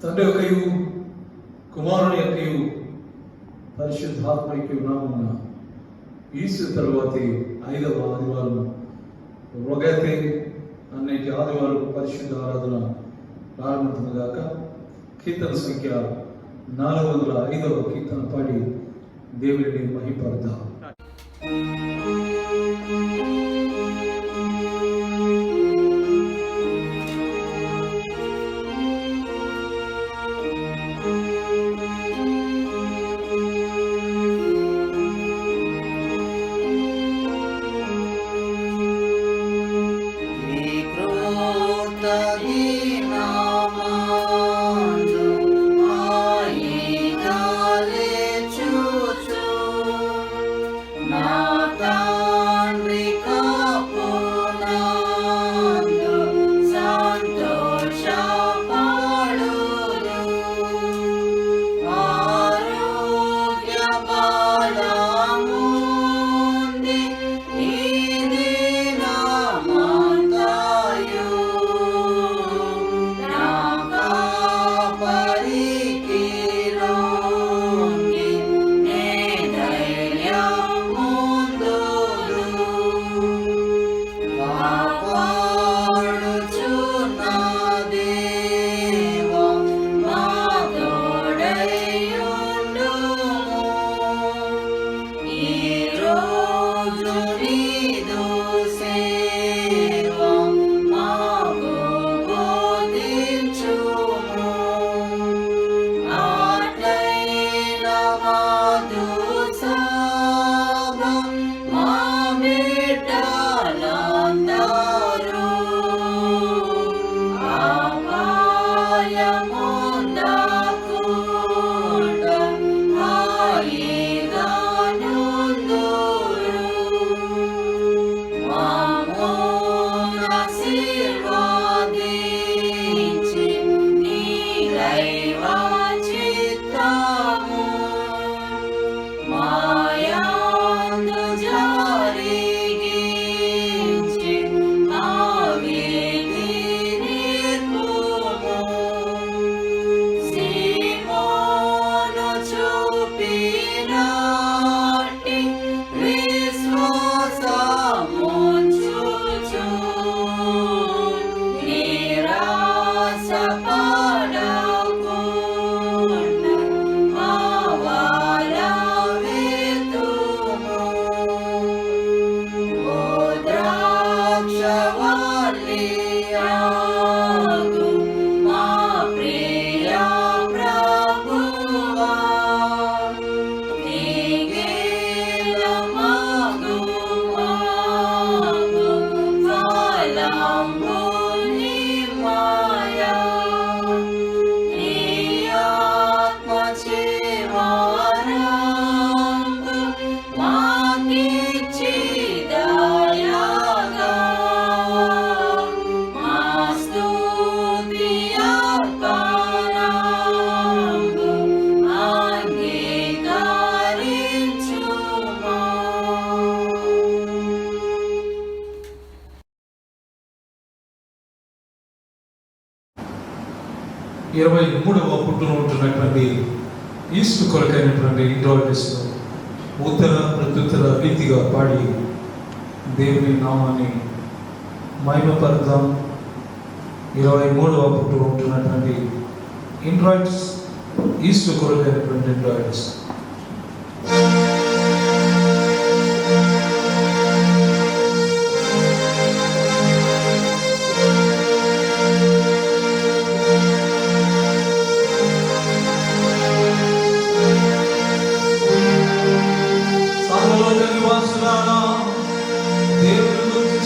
తండ్రి యొక్కయు కుమారుని యొక్కయు పరిశుద్ధాత్మకి నామమున ఈస్టర్ తరువాతి 5వ ఆదివారం రొగతే అన్నిటి ఆదివారం పరిశుద్ధ ఆరాధన ప్రారంభమవుగాక. కీర్తన సంఖ్య 405వ కీర్తన పాడి దేవుడిని మహిమపడదాం. ఇరవై 23వ పుట్టునటువంటి ఈస్టర్ కొరకైనటువంటి ఇంట్రోడక్ట్స్లో ఉత్తర ప్రత్యుత్తర రీతిగా పాడి దేవుని నామాన్ని మహిమపడదాం. 23వ పుట్టునటువంటి ఇంట్రాయిడ్స్ ఈస్టర్ కొరకైనటువంటి ఇంట్రాయిడ్స్.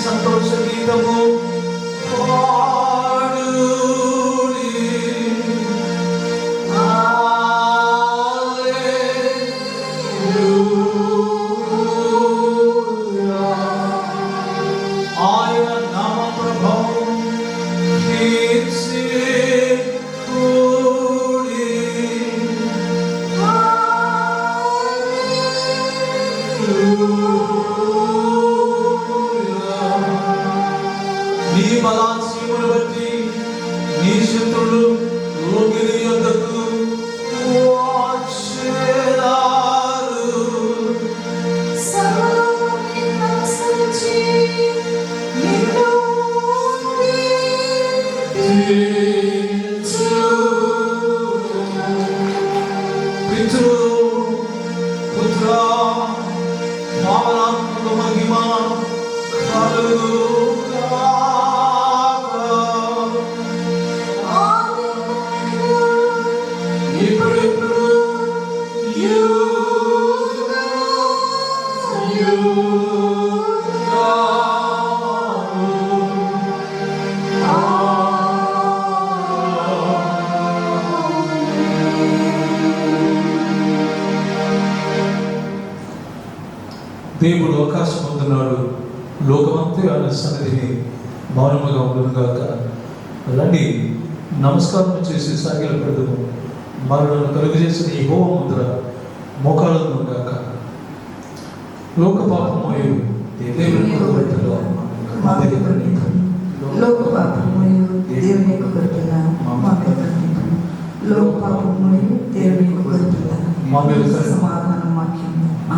సంతోష గీతము ఆయన నామ ప్రభావం నీ బలాశీమును బట్టి నీ శత్రులు లోగిరి దేవుడు అవకాశం పొందున్నాడు. లోకమంతా ఆయన సన్నిధిని మౌనముగా ఉండుగాక. రండి, నమస్కారం చేసి సాగిలపడము. మరణను కలుగజేసిన ఈ హోమ ముద్ర మోకాళ్ళను గాక. లోక పాపమోయు దేవుని కొరతలో మా దగ్గర లోక పాపమోయు దేవుని యొక్క కొరతలో మా దగ్గర లోక పాపమోయు దేవుని యొక్క కొరతలో మా మీద సమాధానం వాక్యం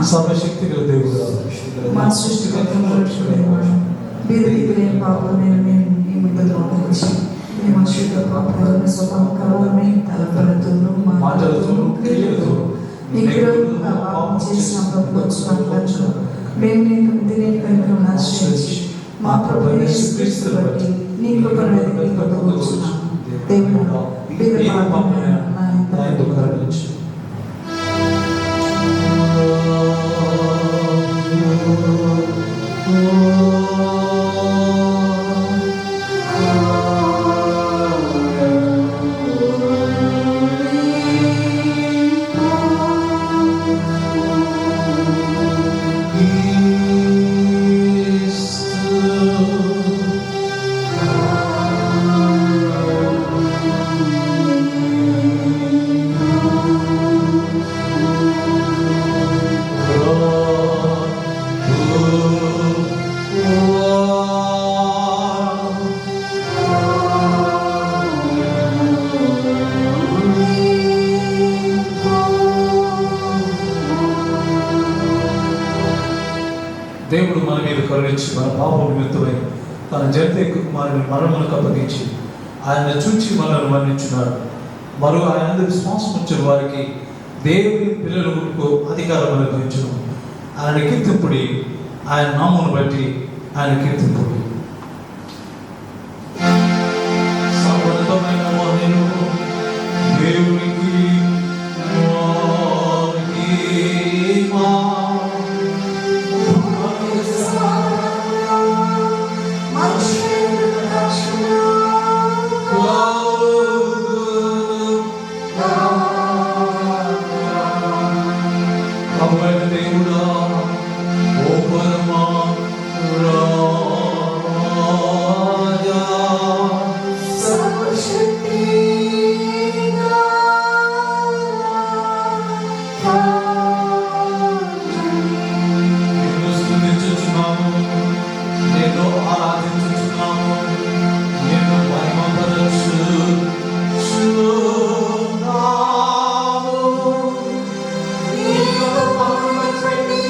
సర్వశక్తి గల దేవుడు మా సృష్టికర్తను రక్షకుడైన బీదరికులైన పాపమైన మేము ఈ ముద్దలు మోకరించి మేము అశుద్ధ పాపాలను స్వభావం కలవమే తలపలతోనూ మాటలతోనూ క్రియలతోనూ నిగ్రహంగా పాపం చేసినప్పుడు వచ్చిన మేము నేను కనుక ఆశ్రయించి మా ప్రభు యేసుక్రీస్తు బట్టి నీ కృపను వెతికిపోతున్నాము. దేవుడా బీద పాపమైన నా యందు కరుణించు. దేవుడు మన మీద కరుణించి మన పాపం నిమిత్తమై తన జనతే కుమారుని మరణములకు అప్పగించి ఆయన చూచి మనల్ని మరణించున్నాడు. మరో ఆయన విశ్వాసం ఉంచిన వారికి దేవుని పిల్లలకు అధికారం అనుగ్రహించును. ఆయన కీర్తింపుడి, ఆయన నామమును బట్టి ఆయన కీర్తింపుడి. సమర్థమైన మహిమను దేవునికి దేవుడా ఓ పరమా రాజా సర్వశక్తి నిన్ను స్తుతించుచున్నాము, నిన్ను ఆరాధించుచున్నాము, నిన్ను మహిమపరచుచున్నాము. నీ యొక్క పవిత్రని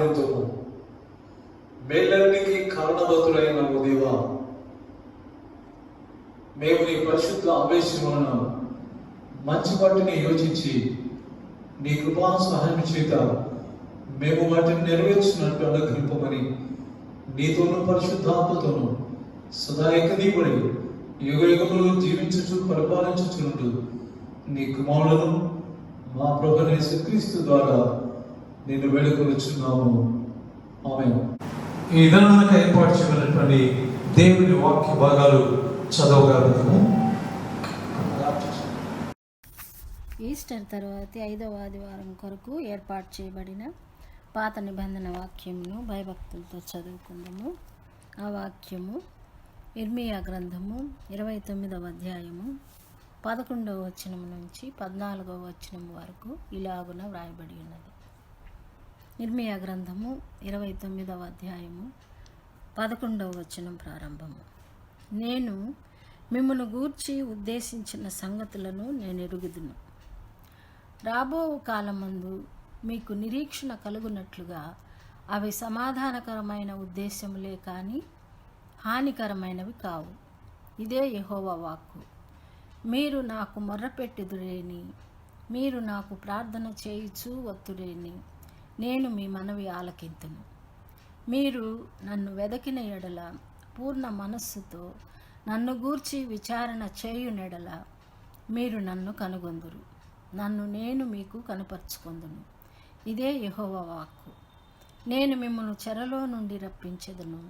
ఆరాధించము. మేలన్నికి కారణభూతులైన ఓ దేవా, మేము నీ పరిశుద్ధ ఆవేశములను మంచి వాటిని యోచించి నీ కృపా సహాయం చేత మేము వాటిని నెరవేర్చినట్టు అనుగ్రహింపమని నీతోనూ పరిశుద్ధాత్మతోనూ సదా ఏకదీపుడై యుగ యుగములు జీవించుచు పరిపాలించుచుంటూ నీ కుమారులను మా ప్రభువైన యేసుక్రీస్తు ద్వారా నిన్ను వేడుకొనుచున్నాము. ఆమేన్. ఈ దినానికి ఏర్పాటు చేయబడినటువంటి దేవుని వాక్య భాగాలు చదవగలుగుతాము. ఈస్టర్ తర్వాతి 5వ ఆదివారం కొరకు ఏర్పాటు చేయబడిన పాత నిబంధన వాక్యమును భయభక్తులతో చదువుకుందాము. ఆ వాక్యము ఇర్మియా గ్రంథము 29వ అధ్యాయము 11వ వచనం నుంచి 14వ వచనం వరకు ఇలాగున వ్రాయబడి ఉన్నది. ఇర్మియా గ్రంథము 29వ అధ్యాయము 11వ వచనం ప్రారంభము. నేను మిమ్మును గూర్చి ఉద్దేశించిన సంగతులను నేను ఎరుగుదును. రాబో కాలమందు మీకు నిరీక్షణ కలుగునట్లుగా అవి సమాధానకరమైన ఉద్దేశములే కానీ హానికరమైనవి కావు. ఇదే యెహోవా వాక్కు. మీరు నాకు మొర్రపెట్టుదురేని, మీరు నాకు ప్రార్థన చేయుచూ వత్తురేని, నేను మీ మనవి ఆలకింతును. మీరు నన్ను వెదకిన ఎడల పూర్ణ మనస్సుతో నన్ను గూర్చి విచారణ చేయునెడల మీరు నన్ను కనుగొందురు. నన్ను నేను మీకు కనపరుచుకొందును. ఇదే యెహోవా వాక్కు. నేను మిమ్మను చెరలో నుండి రప్పించెదను.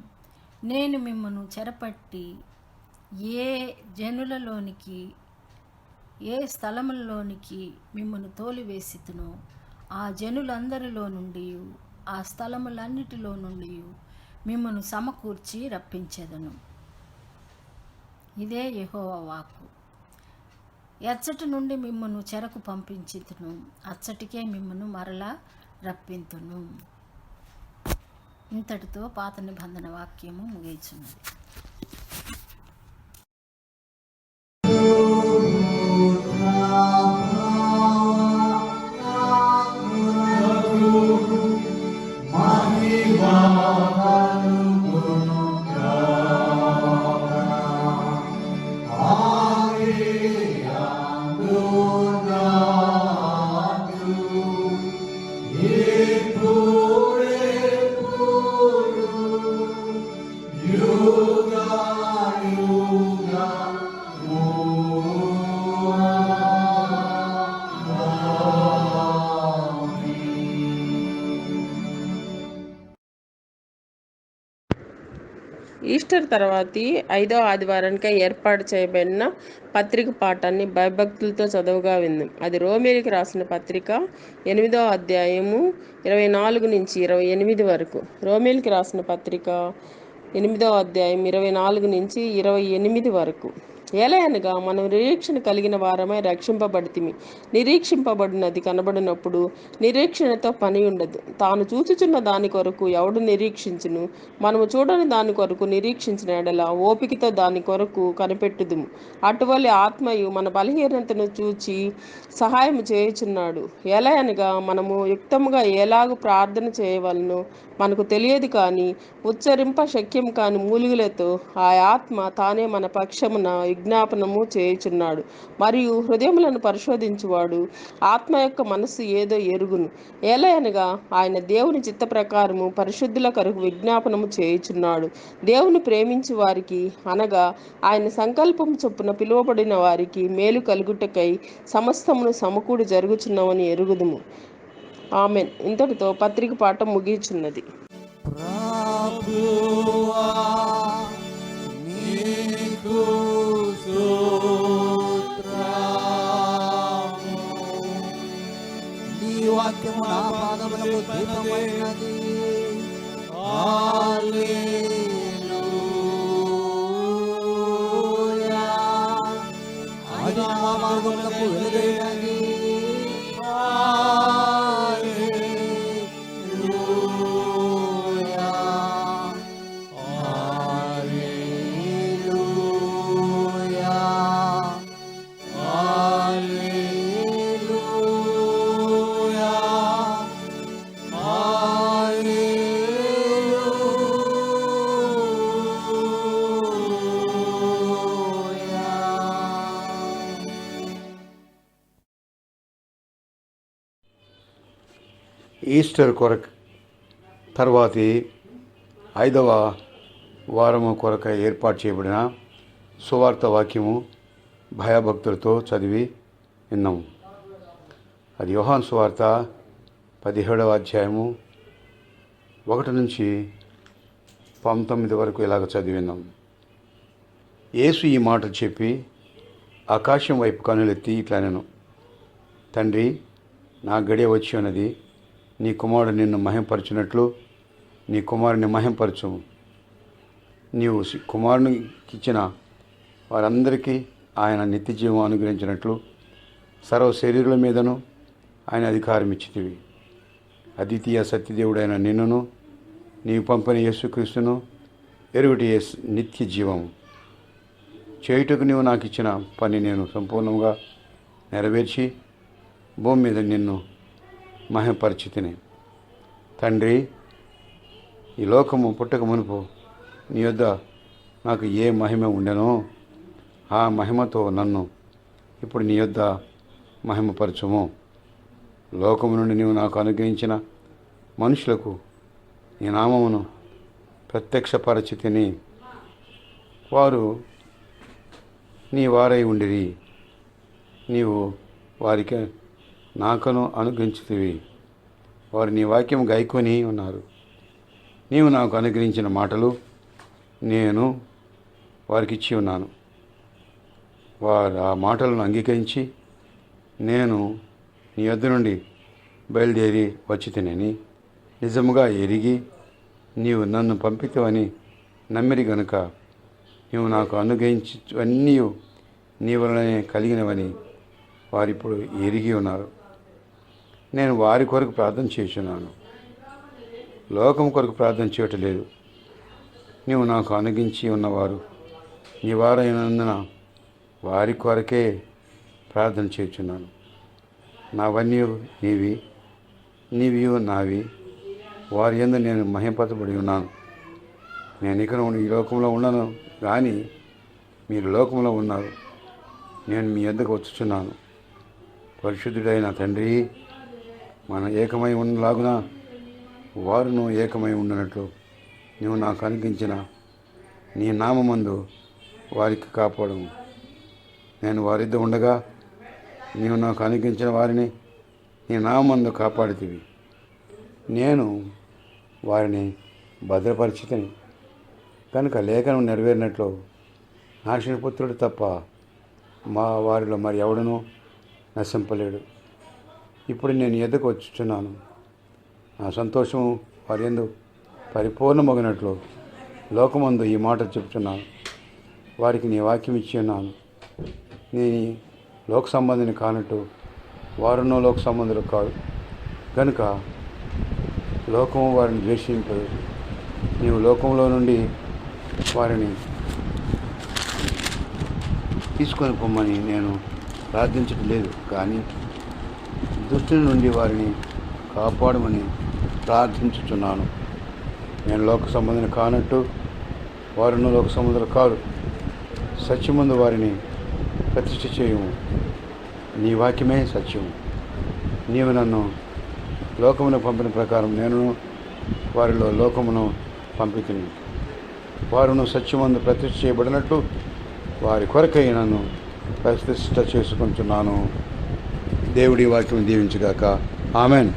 నేను మిమ్మను చెరపట్టి ఏ జనులలోనికి, ఏ స్థలములలోనికి మిమ్మను తోలివేసితునో ఆ జనులందరిలో నుండి, ఆ స్థలములన్నిటిలో నుండి మిమ్మను సమకూర్చి రప్పించెదను. ఇదే యెహోవా వాక్కు. ఎచ్చటి నుండి మిమ్మను చెరకు పంపించుతును, అచ్చటికే మిమ్మను మరలా రప్పింతును. ఇంతటితో పాత నిబంధన వాక్యము ముగిస్తున్నది. ఈస్టర్ తర్వాతి 5వ ఆదివారానికి ఏర్పాటు చేయబడిన పత్రిక పాఠాన్ని భయభక్తులతో చదువుగా విందాం. అది రోమేలికి రాసిన పత్రిక 8వ అధ్యాయము 24 నుంచి 28 వరకు. రోమేలికి రాసిన పత్రిక 8వ అధ్యాయం 24 నుంచి 28 వరకు. ఏలయనగా మనం నిరీక్షణ కలిగిన వారమై రక్షింపబడితిమి. నిరీక్షింపబడినది కనబడినప్పుడు నిరీక్షణతో పని ఉండదు. తాను చూచుచున్న దాని కొరకు ఎవడు నిరీక్షించును? మనము చూడని దాని కొరకు నిరీక్షించిన ఎడల ఓపికతో దాని కొరకు కనిపెట్టుదుము. అటువలే ఆత్మయు మన బలహీనతను చూచి సహాయం చేయుచున్నాడు. ఏలయనగా మనము యుక్తముగా ఎలాగూ ప్రార్థన చేయవలనో మనకు తెలియదు, కానీ ఉచ్చరింప శక్యం కాని మూలుగులతో ఆ ఆత్మ తానే మన పక్షమున విజ్ఞాపనము చేయుచున్నాడు. మరియు హృదయములను పరిశోధించువాడు ఆత్మ యొక్క మనస్సు ఏదో ఎరుగును. ఏలయనగా ఆయన దేవుని చిత్త ప్రకారము పరిశుద్ధుల కొరకు విజ్ఞాపనము చేయుచున్నాడు. దేవుని ప్రేమించు వారికి, అనగా ఆయన సంకల్పం చొప్పున పిలువబడిన వారికి మేలు కలుగుటకై సమస్తమును సమకూడి జరుగుచున్నామని ఎరుగుదుము. ఆమెన్. ఇంతటితో పత్రిక పాఠం ముగియుచున్నది. ప్రభువా నీకు స్తోత్రము. నీ వాక్యము నా పాదములకు దీపమైనది. హల్లెలూయా. అది నా మార్గములకు వెలుగైనది. హల్లెలూయా. ఈస్టర్ కొరకు తర్వాతి 5వ వారము కొరకు ఏర్పాటు చేయబడిన సువార్త వాక్యము భయభక్తులతో చదివి విన్నాము. అది యోహాను సువార్త 17వ అధ్యాయము 1 నుంచి 19 వరకు ఇలాగ చదివి విన్నాం. యేసు ఈ మాట చెప్పి ఆకాశం వైపు కనులెత్తి ఇట్లా నేను, తండ్రి, నా గడియ వచ్చి ఉన్నది. నీ కుమారుడు నిన్ను మహింపరచునట్లు నీ కుమారుని మహింపరచుము. నీవు కుమారునికి ఇచ్చిన వారందరికీ ఆయన నిత్యజీవం అనుగ్రహించినట్లు సర్వ శరీరుల మీదను ఆయన అధికారం ఇచ్చితివి. అద్వితీయ సత్యదేవుడైన నిన్నును నీవు పంపిన యేసుక్రీస్తును ఎరుగుటి నిత్య జీవము చేయుటకు నీవు నాకు ఇచ్చిన పని నేను సంపూర్ణంగా నెరవేర్చి భూమి మీద నిన్ను మహిమపరిచితిని. తండ్రి, ఈ లోకము పుట్టక మునుపు నీ యొద్ద నాకు ఏ మహిమ ఉండెనో ఆ మహిమతో నన్ను ఇప్పుడు నీ యొద్ద మహిమపరచుము. లోకము నుండి నీవు నాకు అనుగ్రహించిన మనుషులకు నీ నామమును ప్రత్యక్షపరచితిని. వారు నీ వారై ఉండిరి. నీవు వారికి నాకను అనుగ్రహించుతివి. వారు నీ వాక్యం గైకొని ఉన్నారు. నీవు నాకు అనుగ్రహించిన మాటలు నేను వారికి ఇచ్చి ఉన్నాను. వారు ఆ మాటలను అంగీకరించి నేను నీ యొద్ద నుండి బయలుదేరి వచ్చి తినని నిజముగా ఎరిగి నీవు నన్ను పంపితవని నమ్మిరి గనుక నీవు నాకు అనుగ్రహించవన్నీ నీ వలనే కలిగినవని వారిప్పుడు ఎరిగి ఉన్నారు. నేను వారి కొరకు ప్రార్థన చేస్తున్నాను, లోకం కొరకు ప్రార్థన చేయటం లేదు. నీవు నాకు అనుగ్రహించి ఉన్నవారు నీ వారైనందున వారి కొరకే ప్రార్థన చేస్తున్నాను. నావన్నీ నీవి, నీవి నావి. వారి యందు నేను మహింపరచబడి ఉన్నాను. నేను ఇక్కడ ఈ లోకంలో ఉన్నాను కానీ మీరు లోకంలో ఉన్నారు. నేను మీ యొద్దకు వచ్చుచున్నాను. పరిశుద్ధుడైన తండ్రి, మన ఏకమై ఉన్నలాగున వారును ఏకమై ఉండనట్లు నీవు నాకు అనుగ్రహించిన నీ నామమందు వారికి కాపాడము. నేను వారిద్ద ఉండగా నీవు నాకు అనుగ్రహించిన వారిని నీ నామందు కాపాడితివి. నేను వారిని భద్రపరిచితిని కనుక లేఖనం నెరవేరినట్లు నాశనపుత్రుడు తప్ప మా వారిలో మరి ఎవడనూ నశింపలేడు. ఇప్పుడు నేను ఎద్దకు వచ్చుచున్నాను. నా సంతోషం వారి యందు పరిపూర్ణమగినట్లు లోకమందు ఈ మాట చెప్తున్నాను. వారికి నీ వాక్యం ఇచ్చి ఉన్నాను. నీ లోక సంబంధిని కానట్టు వారునో లోక సంబంధులు కాదు కనుక లోకము వారిని ద్వేషింపదు. నీవు లోకంలో నుండి వారిని తీసుకొని పొమ్మని నేను ప్రార్థించడం లేదు, కానీ దుష్టుని నుండి వారిని కాపాడమని ప్రార్థించుచున్నాను. నేను లోక సంబంధిని కానట్టు వారును లోక సంబంధులు కాదు. సత్యమందు వారిని ప్రతిష్ఠ చేయము. నీ వాక్యమే సత్యము. నీవు నన్ను లోకమును పంపిన ప్రకారం నేను వారిలో లోకమును పంపితిని. వారును సత్యమందు ప్రతిష్ఠ చేయబడినట్లు వారి కొరకై నన్ను ప్రతిష్ఠ చేసుకుంటున్నాను. దేవుడి వాక్యం దీవించుగాక. ఆమెన్.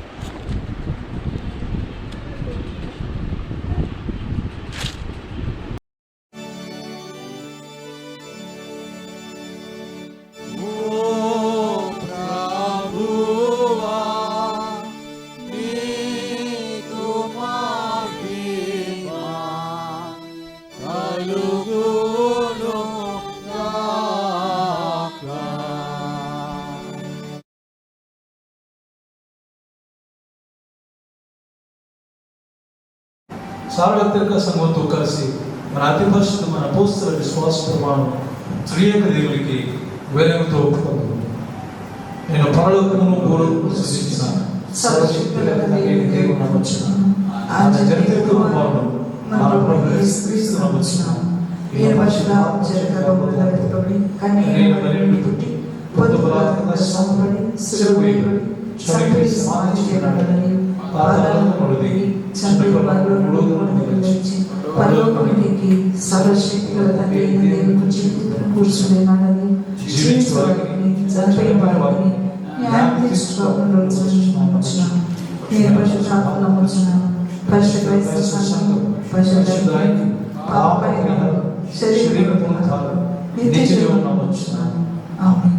సార్వత్రిక సంఘంతో కలిసి మన అతి పరిశుద్ధమైన అపోస్తల విశ్వాస ప్రమాణం త్రియేక దేవునికి వినయంతో ఒప్పుకుందాం. నేను పరలోకమును భూలోకమును సృష్టించిన సర్వశక్తుల దేవునికి నమ్ముచున్నాను. ఆయన జగత్తుకు కుమారుడు మన ప్రభువు యేసుక్రీస్తును నమ్ముచున్నాను. ఈయన పరిశుద్ధాత్మ చేత గర్భవతి కన్యక పుట్టి పొందు బలాత్కారంగా సంపడి సిలువ వేయబడి చనిపోయి సమాధి చేయబడినని పాతాళములోనికి పరలోకమునికి సర్వశక్తిగల తండ్రి అయిన దేవుని చేతులను కూర్చునేనాడని జీవించవాడిని చనిపోయేవాడిని న్యాయం తీర్చుకోవాలని నమ్ముచున్నాను. నేను పరిశుద్ధాత్మ నమ్ముచున్నాను. పరిశుద్ధ క్రైస్తవ సంఘం, పరిశుద్ధ పాపమైన శరీరం నిత్య జీవం నమ్ముచున్నాను. ఆమేన్.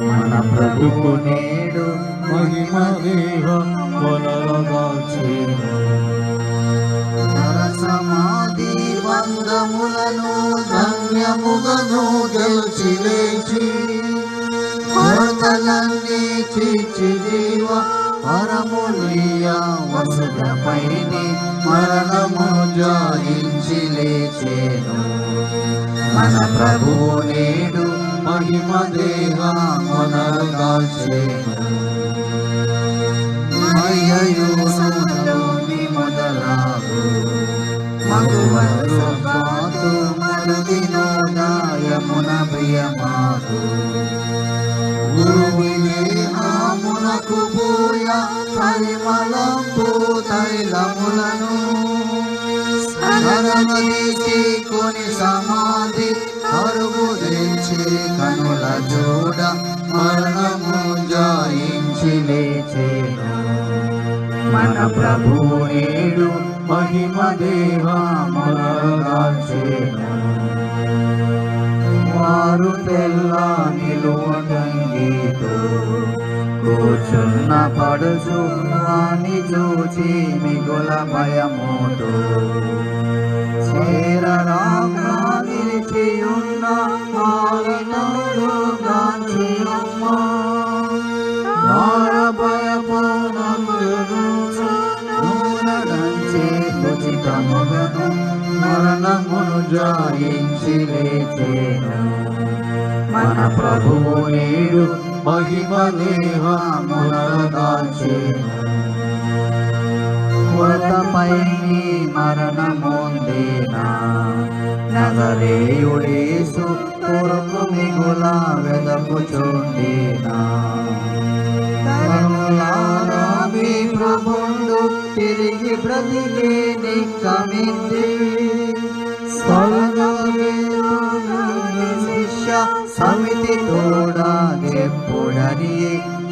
మన ప్రభువు నేడు మహిమ దేహ మొనరగాల్చేను. నర సమాధి బంధములను ధన్యముగను గెలిచి లేచి కొరతలన్నీ చీచి జీవ పరములియ వసుధపై మరణమును జాయించి లేచేను. మన ప్రభువు నేడు మహిమ దేహ మొనరగాల్చేను. మయ్యయోని మొదలాగు మగువరు కాతు మరుదినోదాయమున ప్రియమాగు గురువినే ఆమునకు పూయ పరిమళంపు తైలములను నరమదీసి కొని సమాధి కరుగు తెచ్చి కనుల చూడ మరణము జాయించి లేచేను. మన ప్రభువు నేడు మహిమ దేహ మొనరగాల్చేను. వారు తెల్ల నిలువటంగీతో కూర్చున్న పడుచు వాణ్ణి చూచి మిగుల భయముతో చేరరాక నిలిచియున్న పాలనోడు గాంచియమ్మ నూనడంచే ఉచితముగను మరణమును జాయించి లేచేను. మన ప్రభువు నేడు మహిమ దేహ మొనరగాల్చేను. కొరతపై మరణమొందేనా నజరేయుడేసు కొరకు మిగుల వెదకుచుండేనా. కరుణారా మీ ప్రభుండు తిరిగి బ్రతికే నిక్కమింది శిష్య సమితి తోడా ఎప్పుడని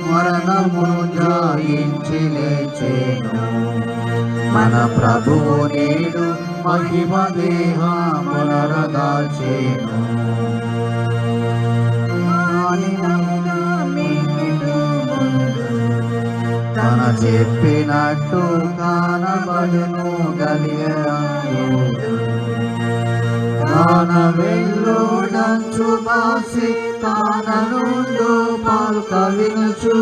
మరణమును జాయించి లేచేను. మన ప్రభువు నేడు మహిమ దేహ మొనరగాల్చేను. తన చెప్పినట్టు కానబడును గలియరాయుడు కాన వెళ్ళోడంచు బాసి కాన నుండు పాల్క వినుచు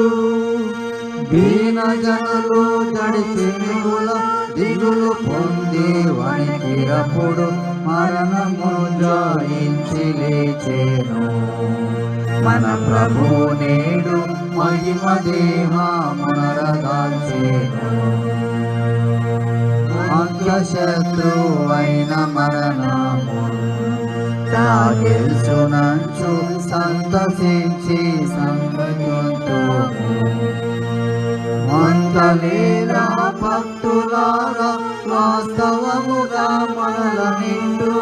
దీన జనులు జడిసి మిగుల దిగులు పొంది వణికిరప్పుడు మరణము జాయించి లేచేను. మన ప్రభువు నేడు మహిమ దేహ మొనరగాల్చేను. అంత్యశత్రువైన మరణము తాగెల్చునంచు సంతసించి సంగతింతుము. మంతలేరా భక్తులారా వాస్తవముగా మనల నిండు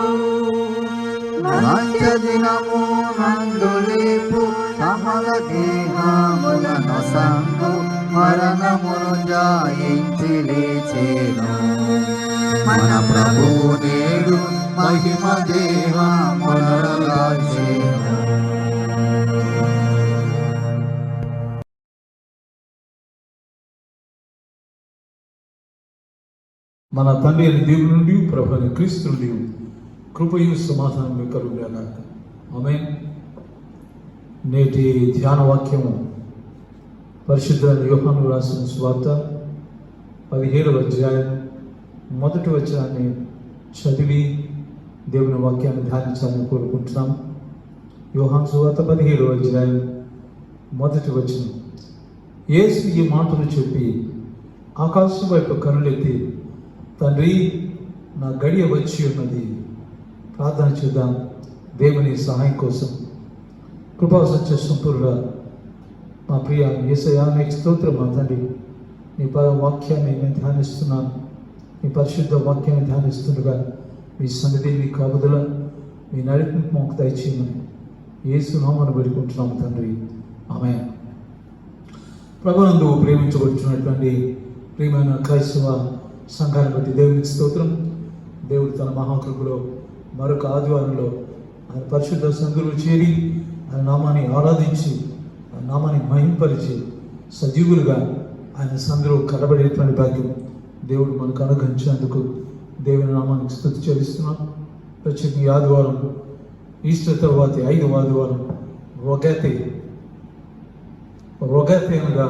మంచ దినము నందులేపు కమల దేహములను సంగు మరణమును జాయించి లేచేను. మన ప్రభువు నేడు మహిమ దేహ మొనరగాల్చేను. మన తండ్రి అయిన దేవుని నుండి ప్రభు అయిన క్రీస్తు నుండి కృపయు సమాధానం కలుగుగాక. ఆమేన్. నేటి ధ్యాన వాక్యము పరిశుద్ధ యోహాను రాసిన సువార్త 17వ అధ్యాయం 1వ వచనాన్ని చదివి దేవుని వాక్యాన్ని ధ్యానించాలని కోరుకుంటున్నాం. యోహాను సువార్త 17వ అధ్యాయం మొదటి వచనం. యేసు ఈ మాటలు చెప్పి ఆకాశం వైపు కనులెత్తి, తండ్రి, నా గడియ వచ్చి ఉన్నది. ప్రార్థన చేద్దాం దేవుని సహాయం కోసం. కృపా సత్య సంపూర్ణ మా ప్రియ యేసయ్యా, నీకు స్తోత్రం. మా తండ్రి, నీ వాక్యాన్ని నేను ధ్యానిస్తున్నాను. మీ పరిశుద్ధ వాక్యాన్ని ధ్యానిస్తుండగా మీ సన్నిధి, మీ కాపుదల, మీ నడిపింపు మాకు దయచేయమని యేసు నామమున వేడుకుంటున్నాము తండ్రి. ఆమేన్. ప్రభునందు ప్రేమించబడుతున్నటువంటి ప్రియమైన క్రైస్తవ సంఘాన్ని బట్టి దేవునికి స్తోత్రం. దేవుడు తన మహాకృపలో మరొక ఆదివారంలో ఆయన పరిశుద్ధ సంఘంలో చేరి ఆయన నామాన్ని ఆరాధించి ఆయన నామాన్ని మహింపరిచి సజీవులుగా ఆయన సందులో కలబడేటువంటి భాగ్యం దేవుడు మనకు అనుగ్రహించినందుకు దేవుని నామానికి స్తుతి చెల్లిస్తున్నాం. వచ్చి ఈ ఆదివారం ఈస్టర్ తర్వాత 5వ ఆదివారం రొగాతే అనగా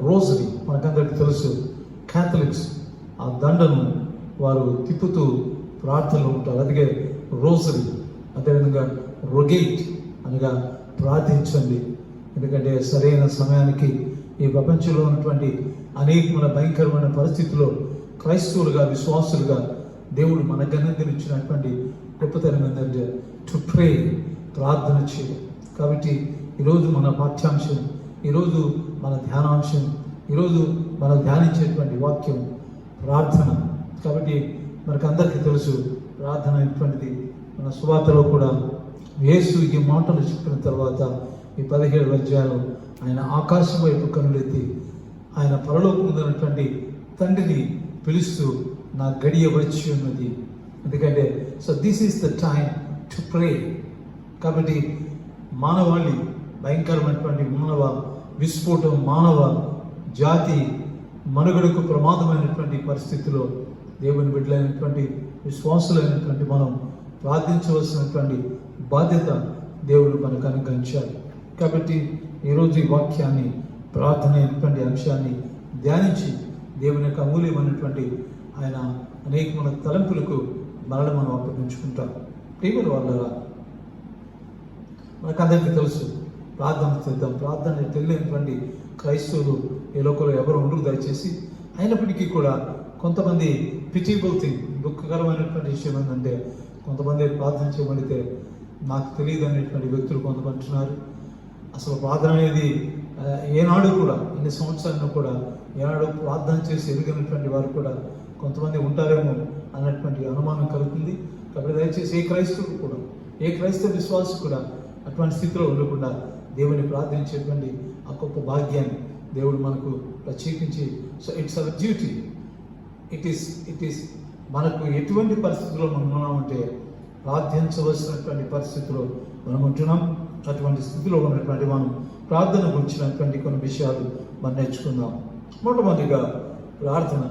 రోజరీ. మనకందరికీ తెలుసు, క్యాథలిక్స్ ఆ దండను వారు తిప్పుతూ ప్రార్థనలు ఉంటారు. అందుకే రోజరీ. అదేవిధంగా రొగేట్ అనగా ప్రార్థించండి. ఎందుకంటే సరైన సమయానికి ఈ ప్రపంచంలో ఉన్నటువంటి అనేకమైన భయంకరమైన పరిస్థితుల్లో క్రైస్తవులుగా, విశ్వాసులుగా దేవుడు మన గణించినటువంటి గొప్పతనం ఏంటంటే టు ప్రే, ప్రార్థన చేయడం. కాబట్టి ఈరోజు మన పాఠ్యాంశం, ఈరోజు మన ధ్యానాంశం, ఈరోజు మనం ధ్యానించేటువంటి వాక్యం ప్రార్థన. కాబట్టి మనకు అందరికీ తెలుసు, ప్రార్థన అనేటువంటిది మన సువార్తలో కూడా యేసు ఈ మాటలు చెప్పిన తర్వాత ఈ 17 అధ్యాయంలో ఆయన ఆకాశం వైపు కనులెత్తి ఆయన పరలోకం ఉన్నటువంటి తండ్రిని పిలుస్తూ, నా గడియ వచ్చి ఉన్నది. ఎందుకంటే this is the time to pray. కాబట్టి మానవాళి భయంకరమైనటువంటి మానవ విస్ఫోటం, మానవ జాతి మనుగడకు ప్రమాదమైనటువంటి పరిస్థితిలో దేవుని బిడ్డలైనటువంటి విశ్వాసులైనటువంటి మనం ప్రార్థించవలసినటువంటి బాధ్యత దేవుడు మనకు అనుగ్రహించారు. కాబట్టి ఈరోజు ఈ వాక్యాన్ని, ప్రార్థన అయినటువంటి అంశాన్ని ధ్యానించి దేవుని యొక్క అమూల్యమైనటువంటి ఆయన అనేకమైన తలంపులకు మనల్ని మనం అప్పగించుకుంటాం. ప్రియమైన వాళ్ళరా, మనకందరికీ తెలుసు, ప్రార్థన చేద్దాం. ప్రార్థన తెలియనటువంటి క్రైస్తవులు ఈ లోకంలో ఎవరు ఉండరు దయచేసి. అయినప్పటికీ కూడా కొంతమంది పిటిబుల్ థింగ్, దుఃఖకరమైనటువంటి విషయం ఏంటంటే, కొంతమంది ప్రార్థన చేయబడితే నాకు తెలియదు అనేటువంటి వ్యక్తులు కొంతమంది ఉన్నారు. అసలు ప్రార్థన అనేది ఏనాడు కూడా, ఎన్ని సంవత్సరాలను కూడా ఏనాడు ప్రార్థన చేసి ఎదిగినటువంటి వారు కూడా కొంతమంది ఉంటారేమో అన్నటువంటి అనుమానం కలుగుతుంది. కాబట్టి దయచేసి ఏ క్రైస్తవుడు కూడా, ఏ క్రైస్తవ విశ్వాసం కూడా అటువంటి స్థితిలో ఉండకుండా దేవుని ప్రార్థించేటువంటి ఆ గొప్ప భాగ్యాన్ని దేవుడు మనకు ప్రత్యేకించి, so it's our duty. It is మనకు ఎటువంటి పరిస్థితుల్లో మనం ఉన్నామంటే ప్రార్థించవలసినటువంటి పరిస్థితిలో మనం ఉంటున్నాం. అటువంటి స్థితిలో ఉన్నటువంటి మనం ప్రార్థన గురించినటువంటి కొన్ని విషయాలు మనం నేర్చుకుందాం. మొట్టమొదటిగా ప్రార్థన.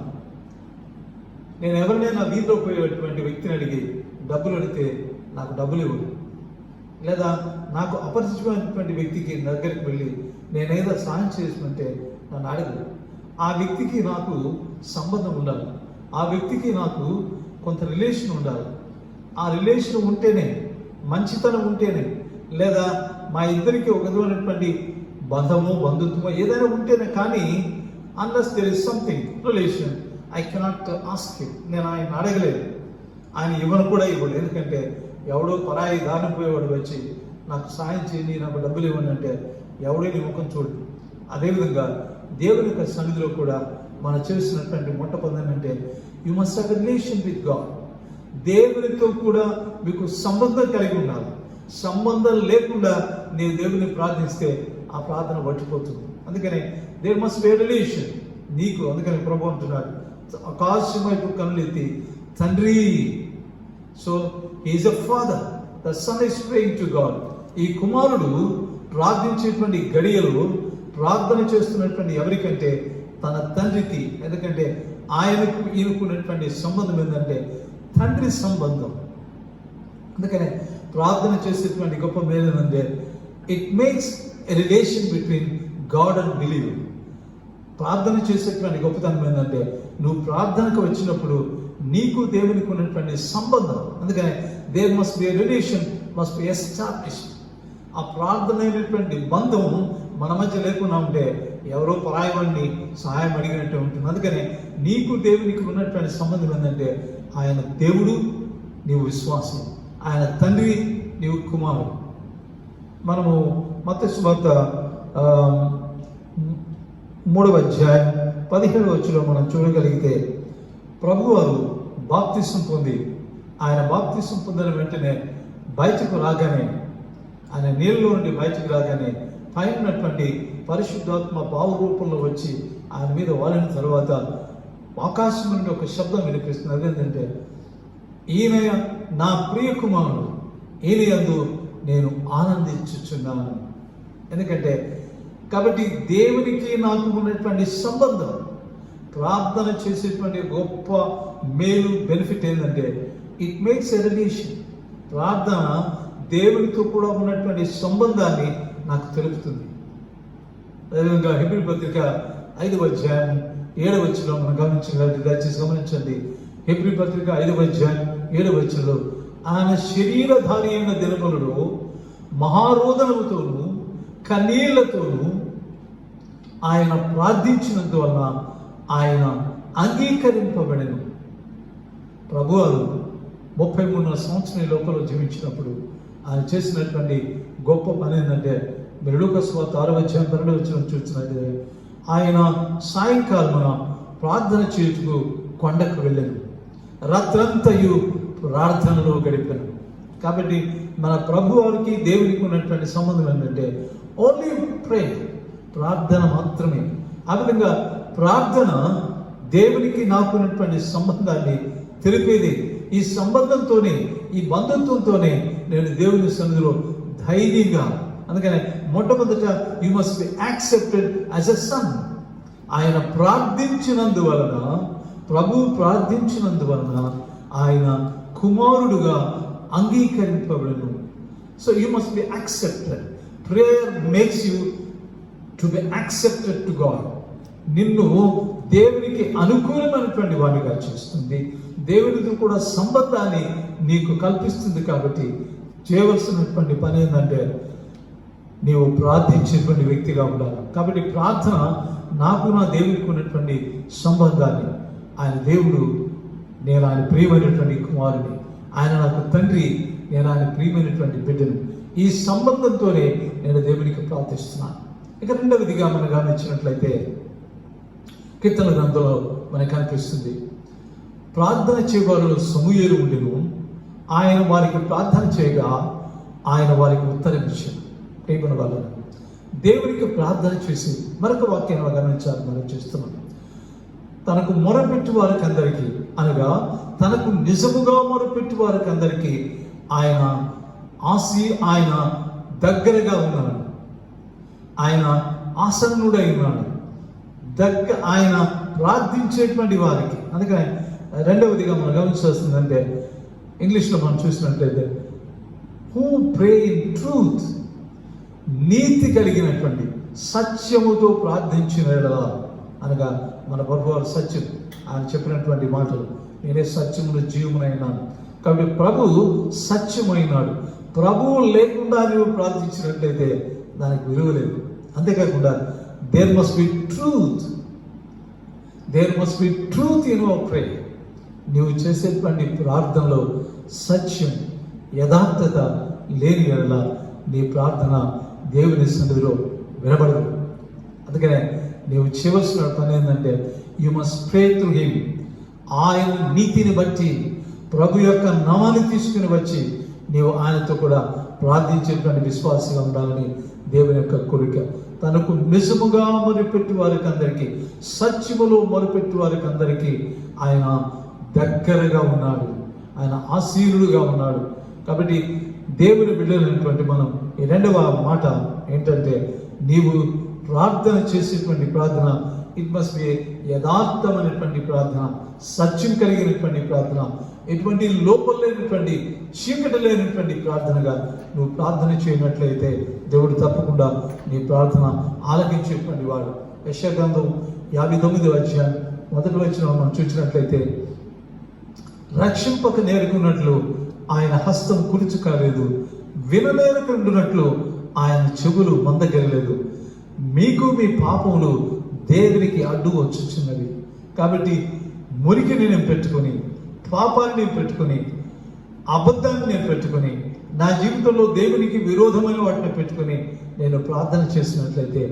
నేను ఎవరినైనా వీధిలో పోయేటువంటి వ్యక్తిని అడిగి డబ్బులు అడిగితే నాకు డబ్బులు ఇవ్వడు, లేదా నాకు అపరిచితమైనటువంటి వ్యక్తికి దగ్గరికి వెళ్ళి నేనేదో సాయం చేసినంటే నన్ను అడగదు. ఆ వ్యక్తికి నాకు సంబంధం ఉండాలి, ఆ వ్యక్తికి నాకు కొంత రిలేషన్ ఉండాలి. ఆ రిలేషన్ ఉంటేనే, మంచితనం ఉంటేనే, లేదా మా ఇద్దరికి ఒక విధమైనటువంటి బంధమో బంధుత్వమో ఏదైనా ఉంటేనే కానీ, unless there is something relation, I cannot ask him. నేను ఆయన అడగలేదు, ఆయన ఇవ్వను కూడా ఇవ్వలేదు. ఎందుకంటే ఎవడో పరాయి దారిని పోయేవాడు వచ్చి నాకు సాయం చేయండి, నాకు డబ్బులు ఇవ్వండి అంటే ఎవడో నీ ముఖం చూడు. అదేవిధంగా దేవుని యొక్క సన్నిధిలో కూడా మనం చేస్తున్నటువంటి మొట్టమొదటి అంటే you must have a relation with God. దేవునితో కూడా మీకు సంబంధం కలిగి ఉండాలి. సంబంధం లేకుండా నీవు దేవుని ప్రార్థిస్తే ఆ ప్రార్థన పట్టిపోతుంది. అందుకని there must be a relation నీకు. అందుకని ప్రభువు అంటున్నాడు, ఆకాశం వైపు కనులెత్తి తండ్రి. So is a father, the son is praying to God. ఈ కుమారుడు ప్రార్థించేటువంటి గడియలు ప్రార్థన చేస్తున్నటువంటి ఎవరికంటే తన తండ్రికి. ఎందుకంటే ఆయనకు ఈయనకున్నటువంటి సంబంధం ఏంటంటే తండ్రి సంబంధం. అందుకనే ప్రార్థన చేసేటువంటి గొప్ప మేలు ఏంటంటే it makes a relation between God and believer. ప్రార్థన చేసేటువంటి గొప్పతనం ఏంటంటే నువ్వు ప్రార్థనకు వచ్చినప్పుడు నీకు దేవునికి ఉన్నటువంటి సంబంధం. అందుకని there must be a relation, must be established. ఆ ప్రార్థన అయినటువంటి బంధం మన మధ్య లేకుండా ఉంటే ఎవరో పరాయి వాడిని సహాయం అడిగినట్టు ఉంటుంది. అందుకని నీకు దేవునికి ఉన్నటువంటి సంబంధం ఏంటంటే ఆయన దేవుడు, నీవు విశ్వాసం, ఆయన తండ్రి, నీవు కుమారుడు. మనము మత్తయి సువార్త 3వ అధ్యాయం 17వ వచనంలో మనం చూడగలిగితే ప్రభువారు బాప్తిసం పొంది ఆయన బాప్తిసం పొందిన వెంటనే బయటకు రాగానే, ఆయన నీళ్ళలో నుండి బయటకు రాగానే పైన ఉన్నటువంటి పరిశుద్ధాత్మ భావ రూపంలో వచ్చి ఆయన మీద వాలిన తర్వాత ఆకాశం నుండి ఒక శబ్దం వినిపిస్తుంది. అదేంటంటే ఈయన నా ప్రియ కుమారుడు, ఈయన యందు నేను ఆనందించుచున్నాను. ఎందుకంటే కాబట్టి దేవునికి నాకు ఉన్నటువంటి సంబంధం, ప్రార్థన చేసేటువంటి గొప్ప మేలు బెనిఫిట్ ఏంటంటే ఇట్ మేక్స్ ఎ రిలేషన్. ప్రార్థన దేవునితో కూడా ఉన్నటువంటి సంబంధాన్ని నాకు తెలుపుతుంది. అదేవిధంగా హెబ్రీ పత్రిక 5వ అధ్యాయం 7వ వచనంలో మనం గమనించగలిగితే, దయచేసి గమనించండి. హెబ్రీ పత్రిక 5వ అధ్యాయం 7వ వచనంలో ఆయన శరీరధారి అయిన దినములలో మహారోదనముతోనూ కన్నీళ్లతోనూ ఆయన ప్రార్థించినందువలన ఆయన అంగీకరింపబడెను. ప్రభువారు 33 సంవత్సరం ఈ లోకంలో జీవించినప్పుడు ఆయన చేసినటువంటి గొప్ప పని ఏంటంటే, మీరు లూకా సువార్త 6వ అధ్యాయం 12వ వచనం చూసినట్లయితే ఆయన సాయంకాలమున ప్రార్థన చేయుటకు కొండకు వెళ్ళాను, రాత్రంతయు ప్రార్థనలో గడిపాను. కాబట్టి మన ప్రభువారికి దేవునికి ఉన్నటువంటి సంబంధం ఏంటంటే ఓన్లీ ప్రే, ప్రార్థన మాత్రమే. ఆ విధంగా ప్రార్థన దేవునికి నాకు ఉన్నటువంటి సంబంధాన్ని తెలిపేది. ఈ సంబంధంతోనే, ఈ బంధుత్వంతోనే నేను దేవుని సన్నిధిలో ధైర్యంగా, అందుకనే మొట్టమొదట you must be accepted as a son. ఆయన ప్రార్థించినందువలన, ప్రభు ప్రార్థించినందువలన ఆయన కుమారుడుగా అంగీకరింపబడను. So you must be accepted. Prayer makes you to be accepted to God. నిన్ను దేవునికి అనుకూలమైనటువంటి వాడిగా చేస్తుంది, దేవునితో కూడా సంబంధాన్ని నీకు కల్పిస్తుంది. కాబట్టి చేయవలసినటువంటి పని ఏంటంటే నీవు ప్రార్థించేటువంటి వ్యక్తిగా ఉండాలి. కాబట్టి ప్రార్థన నాకు నా దేవునికి ఉన్నటువంటి సంబంధాన్ని, ఆయన దేవుడు, నేను ఆయన ప్రియమైనటువంటి కుమారుని, ఆయన నాకు తండ్రి, నేను ఆయన ప్రియమైనటువంటి బిడ్డను. ఈ సంబంధంతోనే నేను దేవునికి ప్రార్థిస్తున్నాను. ఇక రెండవదిగా మనం గమనించినట్లయితే కీర్తనల గ్రంథంలో మనకు కనిపిస్తుంది, ప్రార్థన చేయవారు సమూయేలు ఉండెను, ఆయన వారికి ప్రార్థన చేయగా ఆయన వారికి ఉత్తరం ఇచ్చాడు. ప్రియమైన వాళ్ళను దేవునికి ప్రార్థన చేసి మరొక వాక్యాన్ని గమనించాలి. మనం చేస్తున్నాం, తనకు మొరపెట్టు వారికి అందరికీ, అనగా తనకు నిజముగా మొరపెట్టు వారికి అందరికీ ఆయన ఆయన దగ్గరగా ఉన్నాడు, ఆయన ఆసన్నుడై ఉన్నాడు. ఆయన ప్రార్థించేటువంటి వారికి, అందుకని రెండవదిగా మనం గమనించాల్సిందంటే ఇంగ్లీష్లో మనం చూసినట్లయితే హూ ప్రే ఇన్ ట్రూత్, నీతి కలిగినటువంటి సత్యముతో ప్రార్థించిన యెడల, అనగా మన ప్రభువారు సత్యం, ఆయన చెప్పినటువంటి మాటలు, నేనే సత్యమును జీవమునైనాను. కాబట్టి ప్రభువు సత్యమైనాడు. ప్రభువు లేకుండా నువ్వు ప్రార్థించినట్లయితే దానికి విలువ లేదు. అంతేకాకుండా there must be truth, there must be truth in your prayer. నీవు చేసేటువంటి ప్రార్థనలో సత్యం, యథార్థత లేని యెడల నీ ప్రార్థన దేవుని సన్నిధిలో వినబడదు. అందుకనే నీవు చేయవలసిన పని ఏంటంటే you must pray through him. ఆయన నీతిని బట్టి, ప్రభు యొక్క నామాన్ని తీసుకుని వచ్చి నీవు ఆయనతో కూడా ప్రార్థించేటువంటి విశ్వాసంగా ఉండాలని దేవుని యొక్క కోరిక. తనకు నిజముగా మొరపెట్టు వారికి అందరికీ, సత్యములో మొరపెట్టు వారికి అందరికీ ఆయన దగ్గరగా ఉన్నాడు, ఆయన ఆశీనుడుగా ఉన్నాడు. కాబట్టి దేవుని బిడ్డలైనటువంటి మనం ఈ రెండవ మాట ఏంటంటే, నీవు ప్రార్థన చేసేటువంటి ప్రార్థన ఇట్ మస్ట్ బి యథార్థమైనటువంటి ప్రార్థన, సత్యం కలిగినటువంటి ప్రార్థన, ఎటువంటి లోపం లేనటువంటి, చీకటి లేనటువంటి ప్రార్థనగా నువ్వు ప్రార్థన చేయనట్లయితే దేవుడు తప్పకుండా నీ ప్రార్థన ఆలకించేటువంటి వాడు. యెషయా గ్రంథం 59వ అధ్యాయం 1వ వచనం మనం చూసినట్లయితే, రక్షింపక నేర్కొన్నట్లు ఆయన హస్తం కురుచు కాలేదు, విననేరకుండునట్లు ఆయన చెవులు మందగలలేదు, మీకు మీ పాపములు దేవునికి అడ్డు వచ్చుచున్నవి. కాబట్టి మురికిని నేను పెట్టుకొని, పాపాన్ని నేను పెట్టుకొని, అబద్ధాన్ని నేను పెట్టుకొని, నా జీవితంలో దేవునికి విరోధమైన వాటిని పెట్టుకొని నేను ప్రార్థన చేసినట్లయితే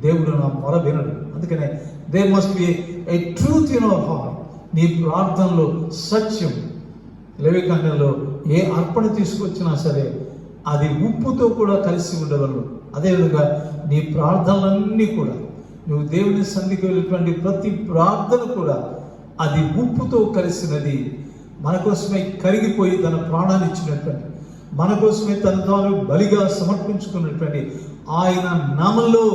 దేవుడు నా మొర వినడు. అందుకనే there must be a truth in our heart. నీ ప్రార్థనలో సత్యం. లేవికాండంలో ఏ అర్పణ తీసుకొచ్చినా సరే అది ఉప్పుతో కూడా కలిసి ఉండవలను. అదేవిధంగా నీ ప్రార్థనలన్నీ కూడా, నువ్వు దేవుని సన్నిధికి వెళ్ళినటువంటి ప్రతి ప్రార్థన కూడా అది ఉప్పుతో కలిసినది. మన కోసమే కరిగిపోయి తన ప్రాణాన్ని ఇచ్చినటువంటి, మన కోసమే తన తాను బలిగా సమర్పించుకున్నటువంటి ఆయన నామంలో,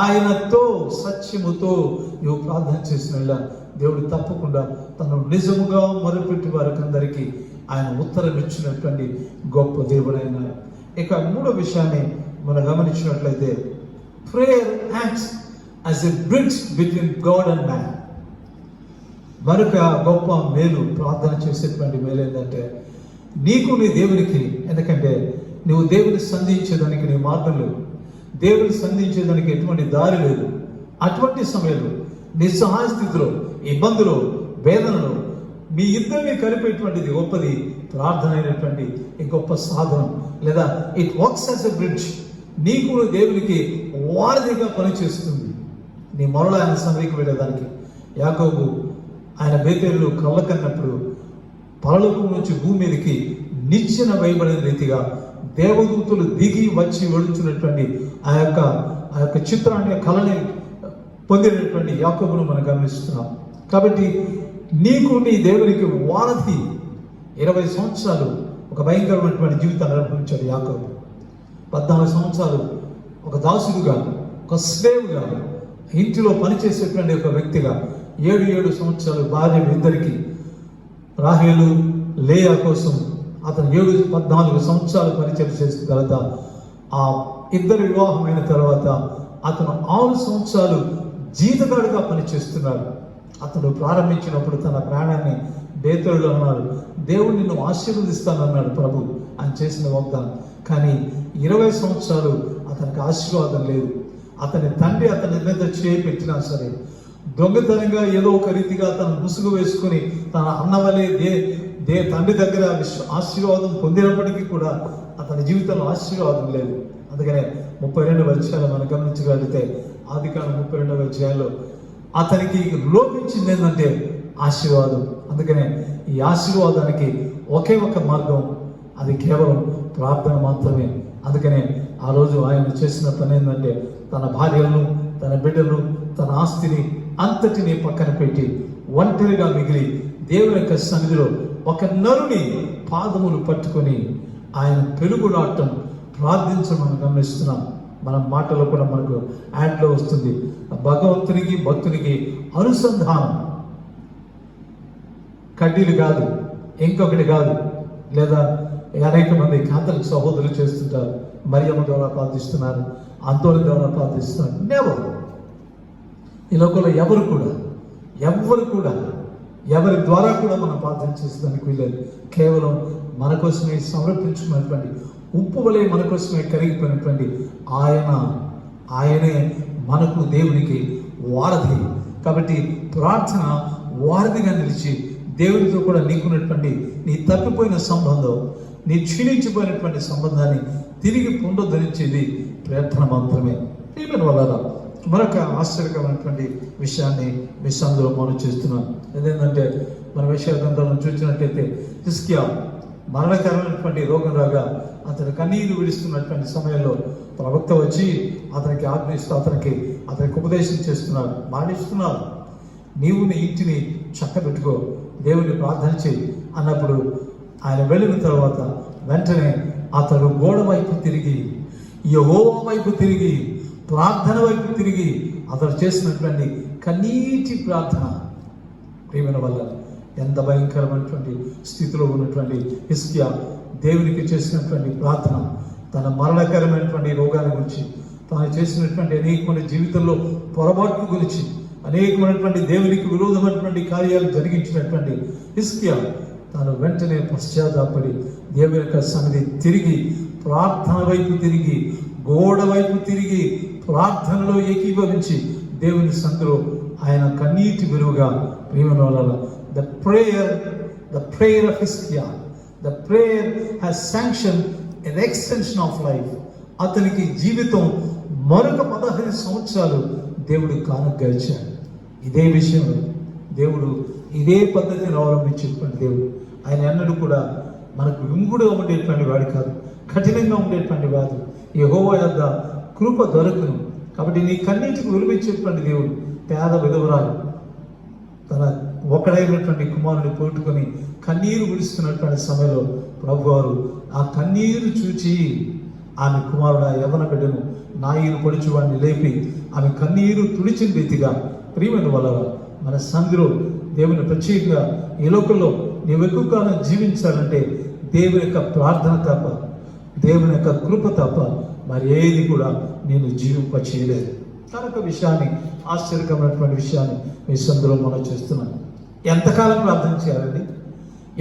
ఆయనతో సత్యముతో నువ్వు ప్రార్థన చేసిన దేవుడు తప్పకుండా తను నిజముగా మొదలుపెట్టి వారికి అందరికీ ఆయన ఉత్తరం ఇచ్చినటువంటి గొప్ప దేవుడైన. ఇక మూడో విషయాన్ని మనం గమనించినట్లయితే, prayer acts as a bridge between God and man. మరొక గొప్ప మేలు, ప్రార్థన చేసేటువంటి మేలు ఏంటంటే, నీకు నీ దేవునికి, ఎందుకంటే నువ్వు దేవుని సంధించేదానికి నీ మార్గం లేదు, దేవుని సంధించేదానికి ఎటువంటి దారి లేదు. అటువంటి సమయంలో నిస్సహాయ స్థితిలో, ఇబ్బందులు, వేదనలో మీ ఇద్దరిని కలిపేటువంటిది గొప్పది ప్రార్థన అయినటువంటి ఈ గొప్ప సాధనం. లేదా it works as a bridge. నీకు దేవునికి వారధిగా పనిచేస్తుంది. నీ మొరల ఆయన సన్నిధికి వెళ్ళేదానికి. యాకోబు ఆయన బేతేలులో కళ్ళ కన్నప్పుడు పరలోకం నుంచి భూమి మీదకి నిచ్చెన వేయబడిన రీతిగా దేవదూతలు దిగి వచ్చి వెళుతున్నటువంటి ఆ యొక్క చిత్రాన్ని, కళని పొందినటువంటి యాకోబును మనం గమనిస్తున్నాం. కాబట్టి నీకు నీ దేవునికి వారధి. 20 సంవత్సరాలు ఒక భయంకరమైనటువంటి జీవితాన్ని అనుభవించాడు యాకోబు. 14 సంవత్సరాలు ఒక దాసుడుగా, ఒక స్లేవ్గా, ఇంటిలో పనిచేసేటువంటి ఒక వ్యక్తిగా, 7 సంవత్సరాలు భార్య ఇద్దరికి, రాహేలు లేయా కోసం అతను 14 సంవత్సరాలు పరిచయం చేసిన తర్వాత, ఆ ఇద్దరు వివాహమైన తర్వాత అతను 6 సంవత్సరాలు జీతగాడుగా పనిచేస్తున్నాడు. అతడు ప్రారంభించినప్పుడు తన ప్రాణాన్ని బేతేలులో అన్నాడు, దేవుడు నిన్ను ఆశీర్వదిస్తానన్నాడు ప్రభు అని చేసిన వాగ్దానం. కానీ 20 సంవత్సరాలు అతనికి ఆశీర్వాదం లేదు. అతని తండ్రి అతని మీద చేయి పెట్టినా సరే, దొంగతనంగా ఏదో ఒక రీతిగా తను ముసుగు వేసుకుని తన అన్నవలే తండ్రి దగ్గర ఆశీర్వాదం పొందినప్పటికీ కూడా అతని జీవితంలో ఆశీర్వాదం లేదు. అందుకనే 32 అధ్యాయాలు మనం గమనించగలిగితే, ఆదికాండం 32 అధ్యాయంలో అతనికి లోపించింది ఏంటంటే ఆశీర్వాదం. అందుకనే ఈ ఆశీర్వాదానికి ఒకే ఒక మార్గం, అది కేవలం ప్రార్థన మాత్రమే. అందుకనే ఆ రోజు ఆయన చేసిన పని ఏంటంటే, తన భార్యలను, తన బిడ్డలను, తన ఆస్తిని అంతటినీ పక్కన పెట్టి ఒంటరిగా మిగిలి దేవుని యొక్క సన్నిధిలో ఒక నరుని పాదములు పట్టుకొని ఆయన పెరుగులాడటం, ప్రార్థించడం మనం గమనిస్తున్నాం. మన మాటలో కూడా మనకు యాడ్లో వస్తుంది, భగవంతునికి భక్తునికి అనుసంధానం. కడ్డీలు కాదు, ఇంకొకటి కాదు. లేదా అనేక మంది కాథలిక్ సహోదరులు చేస్తుంటారు, మరియమ్మ ద్వారా ప్రార్థిస్తున్నారు, అంతోని ద్వారా ప్రార్థిస్తున్నారు. నెవర్. ఈ లోకంలో ఎవరు కూడా ఎవరి ద్వారా కూడా మనం ప్రార్థన చేసేదానికి వీలేదు. కేవలం మన కోసమే సమర్పించుకున్నటువంటి, ఉప్పు వలె మన కోసమే కరిగిపోయినటువంటి ఆయనే మనకు దేవునికి వారధి. కాబట్టి ప్రార్థన వారధిగా నిలిచి దేవుడితో కూడా నీకున్నటువంటి నీ తప్పిపోయిన సంబంధం, నీ క్షీణించిపోయినటువంటి సంబంధాన్ని తిరిగి పునరుద్ధరించేది ప్రార్థన మాత్రమే. ఈమెన్ వల్ల మరొక ఆశ్చర్యకరమైనటువంటి విషయాన్ని మీ సందులో మనం చేస్తున్నాం. అదేంటంటే, మన విషయ గ్రంథాలను చూసినట్లయితే, హిజ్కియా మరణకరమైనటువంటి రోగం రాగా అతను కన్నీరు విడుస్తున్నటువంటి సమయంలో ప్రవక్త వచ్చి అతనికి ఆజ్ఞిస్తూ అతనికి ఉపదేశం చేస్తున్నాడు, మాటిస్తున్నాడు, నీవు నీ ఇంటిని చక్కబెట్టుకో, దేవుని ప్రార్థన చేయి అన్నప్పుడు ఆయన వెళ్ళిన తర్వాత వెంటనే అతను గోడ వైపు తిరిగి, యెహోవా వైపు తిరిగి, ప్రార్థన వైపు తిరిగి అతను చేసినటువంటి కన్నీటి ప్రార్థన. ప్రియమైన వల్ల ఎంత భయంకరమైనటువంటి స్థితిలో ఉన్నటువంటి హిజ్కియా దేవునికి చేసినటువంటి ప్రార్థన, తన మరణకరమైనటువంటి రోగాన్ని గురించి, తాను చేసినటువంటి అనేకమైన జీవితంలో పొరపాట్లు గురించి, అనేకమైనటువంటి దేవునికి విరోధమైనటువంటి కార్యాలు జరిగించినటువంటి హిజ్కియా తాను వెంటనే పశ్చాత్తాపడి దేవుని యొక్క సన్నిధి తిరిగి, ప్రార్థన వైపు తిరిగి, గోడ వైపు తిరిగి ప్రార్థనలో ఏకీభవించి దేవుని సందులో ఆయన కన్నీటి విలువగా ప్రియమైన వాళ్ళ the prayer of Hezekiah, the prayer has sanction an extension of life. అతనికి జీవితం మరొక 15 సంవత్సరాలు దేవుడు కానుక ఇచ్చాడు. ఇదే విషయంలో దేవుడు ఇదే పద్ధతిని అవలంబించేటువంటి దేవుడు. ఆయన ఎన్నడూ కూడా మనకు విముగుడుగా ఉండేటువంటి వాడు కాదు, కఠినంగా ఉండేటువంటి వాడు. యెహోవా యొద్ద కృప దొరకును. కాబట్టి నీ కన్నీటికి విలువించేటువంటి దేవుడు. పేద విధవరాలు తన ఒకడైనటువంటి కుమారుని పోగొట్టుకొని కన్నీరు విడుస్తున్నటువంటి సమయంలో ప్రభువారు ఆ కన్నీరు చూచి ఆమె కుమారుడు ఆ యవ్వన బిడ్డను నాయను పొడిచి వాడిని లేపి ఆమె కన్నీరు తుడిచిన రీతిగా ప్రియమైన వల్ల మన సంధిలో దేవుని ప్రత్యేకంగా ఈ లోకంలో నీవు ఎక్కువ కాలం జీవించాలంటే దేవుని యొక్క ప్రార్థన తప్ప, దేవుని యొక్క కృప తప్ప మరి ఏది కూడా నేను జీవింప చేయలేదు. కనుక విషయాన్ని, ఆశ్చర్యకరమైనటువంటి విషయాన్ని మీ సందులో మనం చేస్తున్నాను. ఎంతకాలం ప్రార్థన చేయాలండి?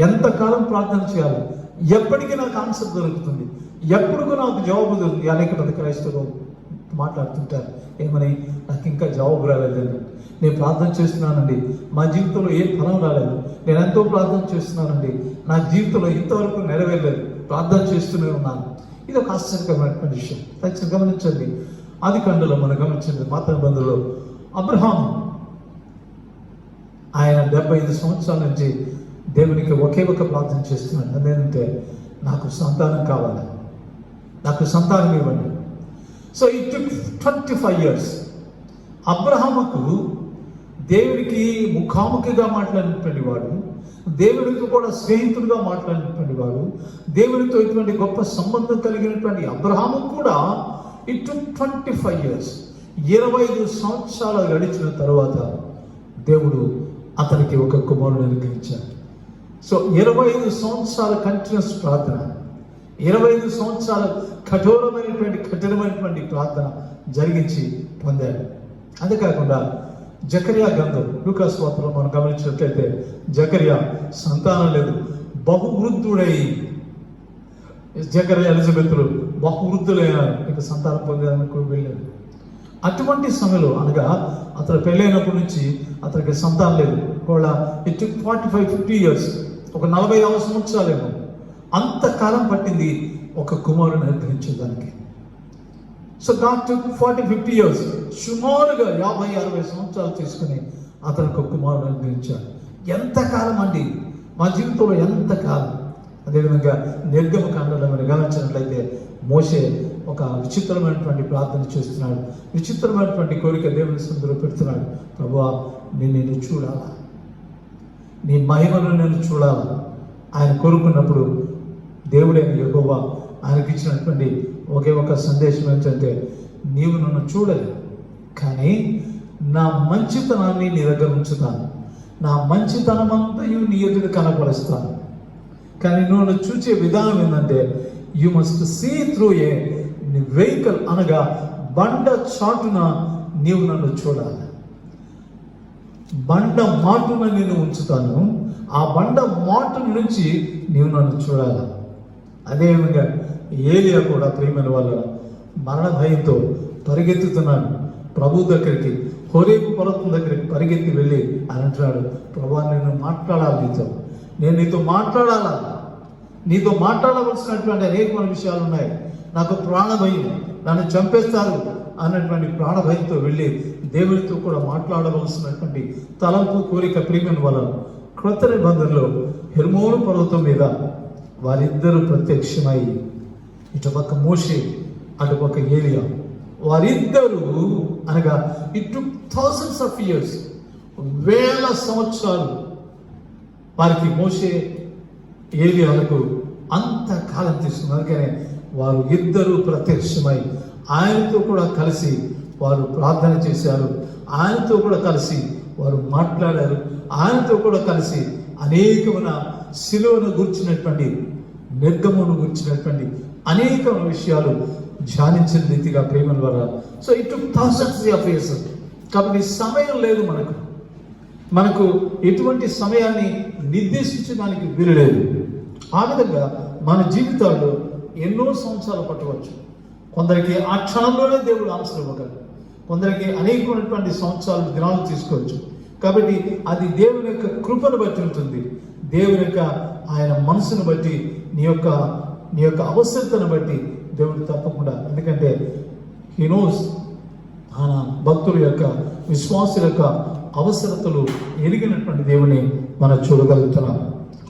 ఎంతకాలం ప్రార్థన చేయాలి? ఎప్పటికీ నాకు ఆన్సర్ దొరుకుతుంది, ఎప్పుడు నాకు జవాబు దొరుకుతుంది. అనేక మంది క్రైస్తవులు మాట్లాడుతుంటారు, ఏమని, నాకు ఇంకా జవాబు రాలేదండి, నేను ప్రార్థన చేస్తున్నానండి, మా జీవితంలో ఏ ఫలం రాలేదు, నేను ఎంతో ప్రార్థన చేస్తున్నానండి, నా జీవితంలో ఇంతవరకు నెరవేరలేదు, ప్రార్థన చేస్తూనే ఉన్నాను. ఇది ఒక ఆశ్చర్యకరమైనటువంటి విషయం. దయచేసి గమనించండి. ఆదికాండలో మనం గమనించండి, పాత నిబంధనలో అబ్రహాము ఆయన 75 సంవత్సరాల నుంచి దేవునికి ఒకే ఒక ప్రార్థన చేస్తున్నాడు. అదేంటంటే నాకు సంతానం కావాలి, నాకు సంతానం ఇవ్వండి. So it took 25 years. అబ్రహాముకు దేవునికి ముఖాముఖిగా మాట్లాడినటువంటి వాడు, దేవునితో కూడా స్నేహితుడిగా మాట్లాడినటువంటి వాడు, దేవునితో ఇటువంటి గొప్ప సంబంధం కలిగినటువంటి అబ్రహాము కూడా ఇట్ టుక్ 25 years. 25 సంవత్సరాలు గడిచిన తర్వాత దేవుడు అతనికి ఒక కుమారుడు అనుగ్రహించాడు. సో 25 సంవత్సరాల కంటిన్యూస్ ప్రార్థన, 25 సంవత్సరాల కఠినమైనటువంటి ప్రార్థన జరిగించి పొందాడు. అంతేకాకుండా జకరియా గ్రంథం లూకా సువార్తలో మనం గమనించినట్లయితే జకరియా సంతానం లేదు, బహువృద్ధుడై జకరియా ఎలిజబెత్లు బహువృద్ధులైనారు, ఇక సంతానం పొందేందుకు వెళ్ళారు. అటువంటి సమయంలో అనగా అతను పెళ్ళైనప్పటి నుంచి అతనికి సంతానం లేదు. కూడా ఇట్ 45-50 years, ఒక 45 సంవత్సరాలేమో అంతకాలం పట్టింది ఒక కుమారుని అనుగ్రహించేదానికి. సో గాడ్ టుక్ 40-50 years, సుమారుగా 50-60 సంవత్సరాలు తీసుకుని అతనికి ఒక కుమారుని అనుగ్రహించాడు. ఎంతకాలం అండి మా జీవితంలో, ఎంతకాలం. అదేవిధంగా నిర్గమకాండలో మనం గమనించినట్లయితే మోషే ఒక విచిత్రమైనటువంటి ప్రార్థన చేస్తున్నాడు, విచిత్రమైనటువంటి కోరిక దేవుని సన్నిధిలో పెడుతున్నాడు. ప్రభువా, నేను చూడాలా, నీ మహిమను నేను చూడాలా. ఆయన కోరుకున్నప్పుడు దేవుడైన యెహోవా ఆయనకి ఇచ్చినటువంటి ఒకే ఒక సందేశం ఏంటంటే, నీవు నన్ను చూడలేదు, కానీ నా మంచితనాన్ని నీ దగ్గర ఉంచుతాను, నా మంచితనమంతయు నీ ఎదురు కనపరుస్తాను. కానీ నువ్వు నన్ను చూసే విధానం ఏంటంటే, you must see through a vehicle, అనగా బండ చాటున నీవు నన్ను చూడాలి. బండ మాటున నేను ఉంచుతాను, ఆ బండ మాటు నుంచి నీవు నన్ను చూడాలి. అదేవిధంగా ఏలియా కూడా ప్రియమైన వాళ్ళ మరణ భయంతో పరిగెత్తుతున్నాడు ప్రభు దగ్గరికి, హోరేబు పర్వతం దగ్గరికి పరిగెత్తి వెళ్ళి అని అంటున్నాడు, ప్రభా, నేను మాట్లాడాలి నీతో, నేను నీతో మాట్లాడాలా, నీతో మాట్లాడవలసినటువంటి అనేకమైన విషయాలు ఉన్నాయి, నాకు ప్రాణభయం, నన్ను చంపేస్తారు అన్నటువంటి ప్రాణభయంతో వెళ్ళి దేవునితో కూడా మాట్లాడవలసినటువంటి తలంపు, కోరిక ప్రియమైన వల్ల క్రొత్త నిబంధనలో హెర్మోను పర్వతం మీద వారిద్దరూ ప్రత్యక్షమై, ఇటుపక్క మోషే అటుపక్క ఏలియా, వారిద్దరూ అనగా it took thousands of years, 1000 సంవత్సరాలు వారికి మోషే ఏలియాలకు అంత కాలం తీసుకున్నారు. అందుకనే వారు ఇద్దరు ప్రత్యక్షమై ఆయనతో కూడా కలిసి వారు ప్రార్థన చేశారు, ఆయనతో కూడా కలిసి వారు మాట్లాడారు, ఆయనతో కూడా కలిసి అనేకమైన శిలువను గుర్చినటువంటి, నిర్గమను గుర్చినటువంటి అనేక విషయాలు ధ్యానించిన రీతిగా ప్రేమల ద్వారా. So it took thousands of years. కాబట్టి సమయం లేదు మనకు ఎటువంటి సమయాన్ని నిర్దేశించడానికి వీలు లేదు. ఆ విధంగా మన జీవితాల్లో ఎన్నో సంవత్సరాలు పట్టవచ్చు, కొందరికి ఆ క్షణంలోనే దేవుడు ఆన్సర్ ఇవ్వగలరు, కొందరికి అనేకమైనటువంటి సంవత్సరాలు దినాలు తీసుకోవచ్చు. కాబట్టి అది దేవుని యొక్క కృపను బట్టి ఉంటుంది, దేవుని యొక్క ఆయన మనసును బట్టి, నీ యొక్క అవసరతను బట్టి దేవుడు తప్పకుండా, ఎందుకంటే హీ నోస్ ఆయన భక్తుల యొక్క విశ్వాసుల యొక్క అవసరతలు ఎరిగినటువంటి దేవుని మనం చూడగలుగుతున్నాం.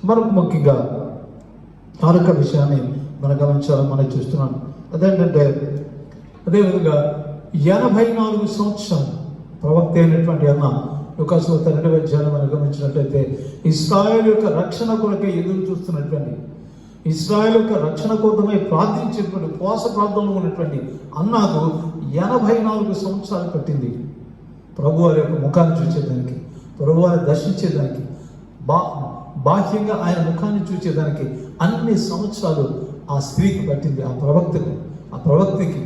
మరొక ముఖ్యంగా మరొక విషయాన్ని మనం గమనించాలని మనం చూస్తున్నాం. అదేంటంటే అదేవిధంగా 84 సంవత్సరాలు ప్రవక్త అయినటువంటి అన్న లుకాసు 2వ అధ్యాయం మనం గమనించినట్లయితే ఇశ్రాయేలు యొక్క రక్షణ కొరకై ఎదురు చూస్తున్నటువంటి, ఇశ్రాయేలు యొక్క రక్షణ కోసమై ప్రార్థించేటువంటి ఉపవాస ప్రార్థనలో ఉన్నటువంటి అన్నకు 84 సంవత్సరాలు పట్టింది ప్రభువారి యొక్క ముఖాన్ని చూసేదానికి, ప్రభువారిని దర్శించేదానికి, బాహ్యంగా ఆయన ముఖాన్ని చూసేదానికి అన్ని సంవత్సరాలు ఆ స్త్రీకి పట్టింది, ఆ ప్రవక్తకి,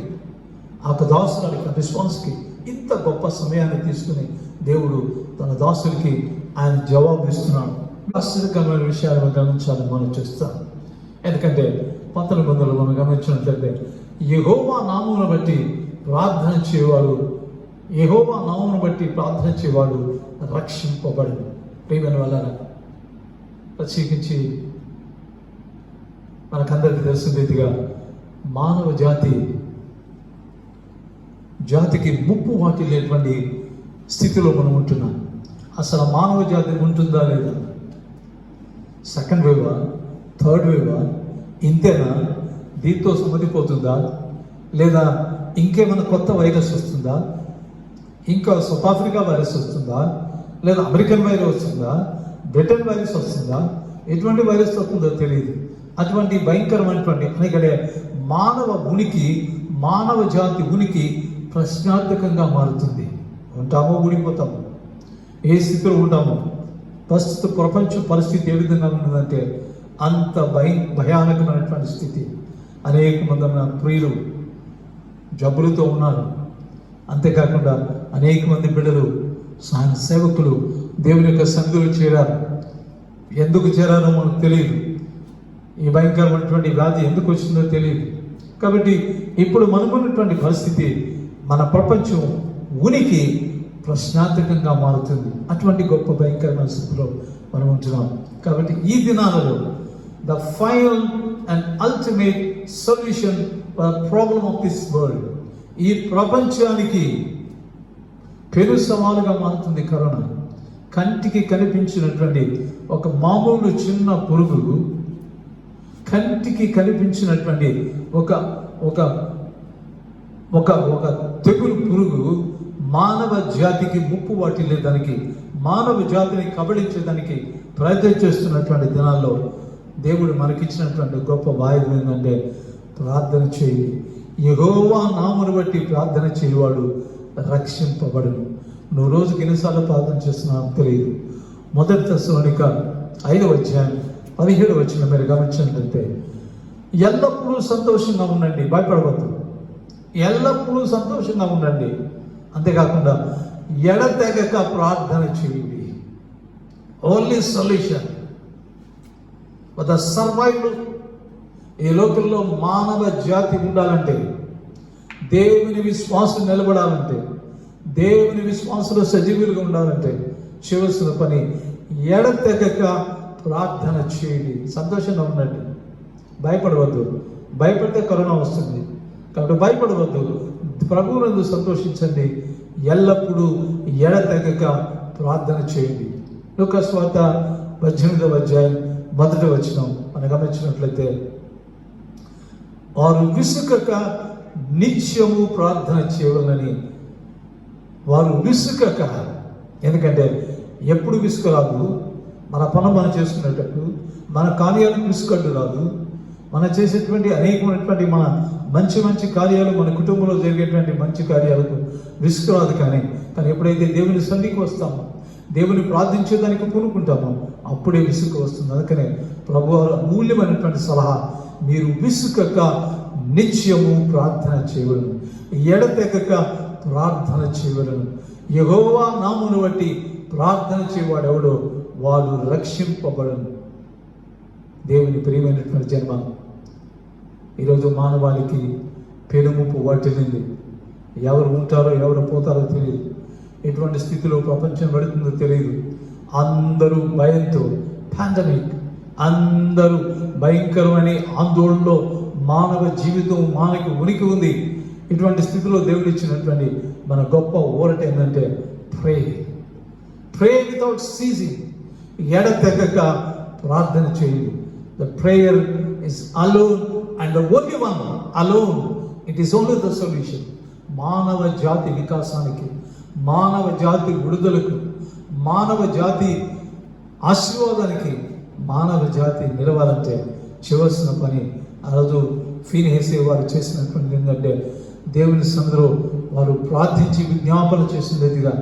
ఆ దాసురానికి, ఆ విశ్వాసకి ఇంత గొప్ప సమయాన్ని తీసుకుని దేవుడు తన దాసుడికి ఆయన జవాబు ఇస్తున్నాడు. ఆశ్చర్యకరమైన విషయాలను గమనించాలని మనం చూస్తాం. ఎందుకంటే 19 మనం గమనించినట్లయితే యెహోవా నామమును బట్టి ప్రార్థన చేయవాడు, యెహోవా నామమును బట్టి ప్రార్థన చేయవాడు రక్షింపబడు. ప్రియమైన వల్ల ప్రత్యేకించి మనకందరికీ తెలిసిన రీతిగా మానవ జాతికి ముప్పు వాటిల్లేటువంటి స్థితిలో మనం ఉంటున్నాం. అసలు మానవ జాతి ఉంటుందా లేదా? సెకండ్ వేవా, థర్డ్ వేవా, ఇంతేనా? దీంతో సమ్మతిపోతుందా? లేదా ఇంకేమైనా కొత్త వైరస్ వస్తుందా? ఇంకా సౌత్ ఆఫ్రికా వైరస్ వస్తుందా? లేదా అమెరికన్ వైరస్ వస్తుందా? బ్రిటన్ వైరస్ వస్తుందా? ఎటువంటి వైరస్ వస్తుందో తెలియదు. అటువంటి భయంకరమైనటువంటి అందుకనే మానవ జాతి ఉనికి ప్రశ్నార్థకంగా మారుతుంది. ఉంటామో ఊడిపోతాము, ఏ స్థితిలో ఉంటామో. ప్రస్తుత ప్రపంచ పరిస్థితి ఏ విధంగా ఉన్నదంటే అంత భయానకమైనటువంటి స్థితి. అనేక మంది ప్రియులు జబ్బులతో ఉన్నారు. అంతేకాకుండా అనేక మంది బిడ్డలు సేవకులు దేవుని యొక్క సన్నిధిలో చేరారు. ఎందుకు చేరారో మనకు తెలియదు. ఈ భయంకరమైనటువంటి వ్యాధి ఎందుకు వచ్చిందో తెలియదు. కాబట్టి ఇప్పుడు మనకున్నటువంటి పరిస్థితి, మన ప్రపంచం ఉనికి ప్రశ్నార్థకంగా మారుతుంది. అటువంటి గొప్ప భయంకరమైన స్థితిలో మనం ఉంటున్నాం. కాబట్టి ఈ దినాలలో the final and ultimate solution for problem of this world, ఈ ప్రపంచానికి పెను సవాలుగా మారుతుంది కరోనా. కంటికి కనిపించినటువంటి ఒక మామూలు చిన్న పురుగు, కంటికి కనిపించినటువంటి ఒక ఒక ఒక ఒక తెగులు పురుగు మానవ జాతికి ముప్పు వాటిల్లేదానికి, మానవ జాతిని కబళించేదానికి ప్రయత్నం చేస్తున్నటువంటి దినాల్లో దేవుడు మనకిచ్చినటువంటి గొప్ప వాయుధం ఏంటంటే ప్రార్థన చేయి. యెహోవా నామమును బట్టి ప్రార్థన చేయవాడు రక్షింపబడును. నువ్వు రోజుకి ఎన్నిసార్లు ప్రార్థన చేస్తున్నావు తెలియదు. 1 తెస్సలోనిక 5వ అధ్యాయం 17వ వచనం మీరు గమనించినట్లయితే ఎల్లప్పుడూ సంతోషంగా ఉండండి, భయపడవద్దు, ఎల్లప్పుడూ సంతోషంగా ఉండండి. అంతేకాకుండా ఎడతెగక ప్రార్థన చేయండి. Only solution for the survival. ఈ లోకంలో మానవ జాతి ఉండాలంటే, దేవుని విశ్వాసం నిలబడాలంటే, దేవుని విశ్వాసంలో సజీవులుగా ఉండాలంటే చేయవలసిన పని ఎడతెగక ప్రార్థన చేయండి. సంతోషంగా ఉండండి, భయపడవద్దు. భయపడితే కరోనా వస్తుంది కాబట్టి భయపడవద్దు. ప్రభువునందు సంతోషించండి, ఎల్లప్పుడూ ఎడతెగక ప్రార్థన చేయండి. లూకా సువార్త 18వ అధ్యాయం 1వ వచనం మనం గమనించినట్లయితే వారు విసుకక నిత్యము ప్రార్థన చేయవాలని. వారు విసుకక, ఎందుకంటే ఎప్పుడు విసుక రాదు. మన పనులు మనం చేసుకునేటప్పుడు మన కార్యాలకు విసుకడ్డు రాదు. మనం చేసేటువంటి అనేకమైనటువంటి మన మంచి కార్యాలు, మన కుటుంబంలో జరిగేటువంటి మంచి కార్యాలకు విసుక రాదు. కానీ ఎప్పుడైతే దేవుని సన్నిధికి వస్తామో, దేవుని ప్రార్థించేదానికి పూనుకుంటామో అప్పుడే విసుక వస్తుంది. అందుకనే ప్రభువు అమూల్యమైనటువంటి సలహా, మీరు విసుకక నిత్యము ప్రార్థన చేయవలను, ఎడతెగక ప్రార్థన చేయవలను. యెహోవా నామమును బట్టి ప్రార్థన చేయవాడు ఎవడో వాడు రక్షింపబడను. దేవుని ప్రియమైనటువంటి జన్మ ఈరోజు మానవాళికి పెనుముప్పు వాటిల్లింది. ఎవరు ఉంటారో ఎవరు పోతారో తెలియదు. ఎటువంటి స్థితిలో ప్రపంచం పడుతుందో తెలియదు. అందరూ భయంతో, పాండమిక్, అందరూ భయంకరమైన ఆందోళనలో మానవ జీవితం మానకి ఉనికి ఉంది. ఇటువంటి స్థితిలో దేవుడు ఇచ్చినటువంటి మన గొప్ప ఊరట ఏంటంటే ప్రే వితౌట్ సీజింగ్, ఎడతెగక ప్రార్థన చేయండి. The prayer is alone and the only one alone, it is only the solution. మానవ జాతి వికాసానికి, మానవ జాతి విడుదలకు, మానవ జాతి ఆశీర్వాదానికి, మానవ జాతి నిలవాలంటే చేయవలసిన పని ఆ రోజు ఫీనిహేసే వారు చేసినటువంటి ఏంటంటే దేవుని సన్నిధిలో వారు ప్రార్థించి విజ్ఞాపన చేసినదిగా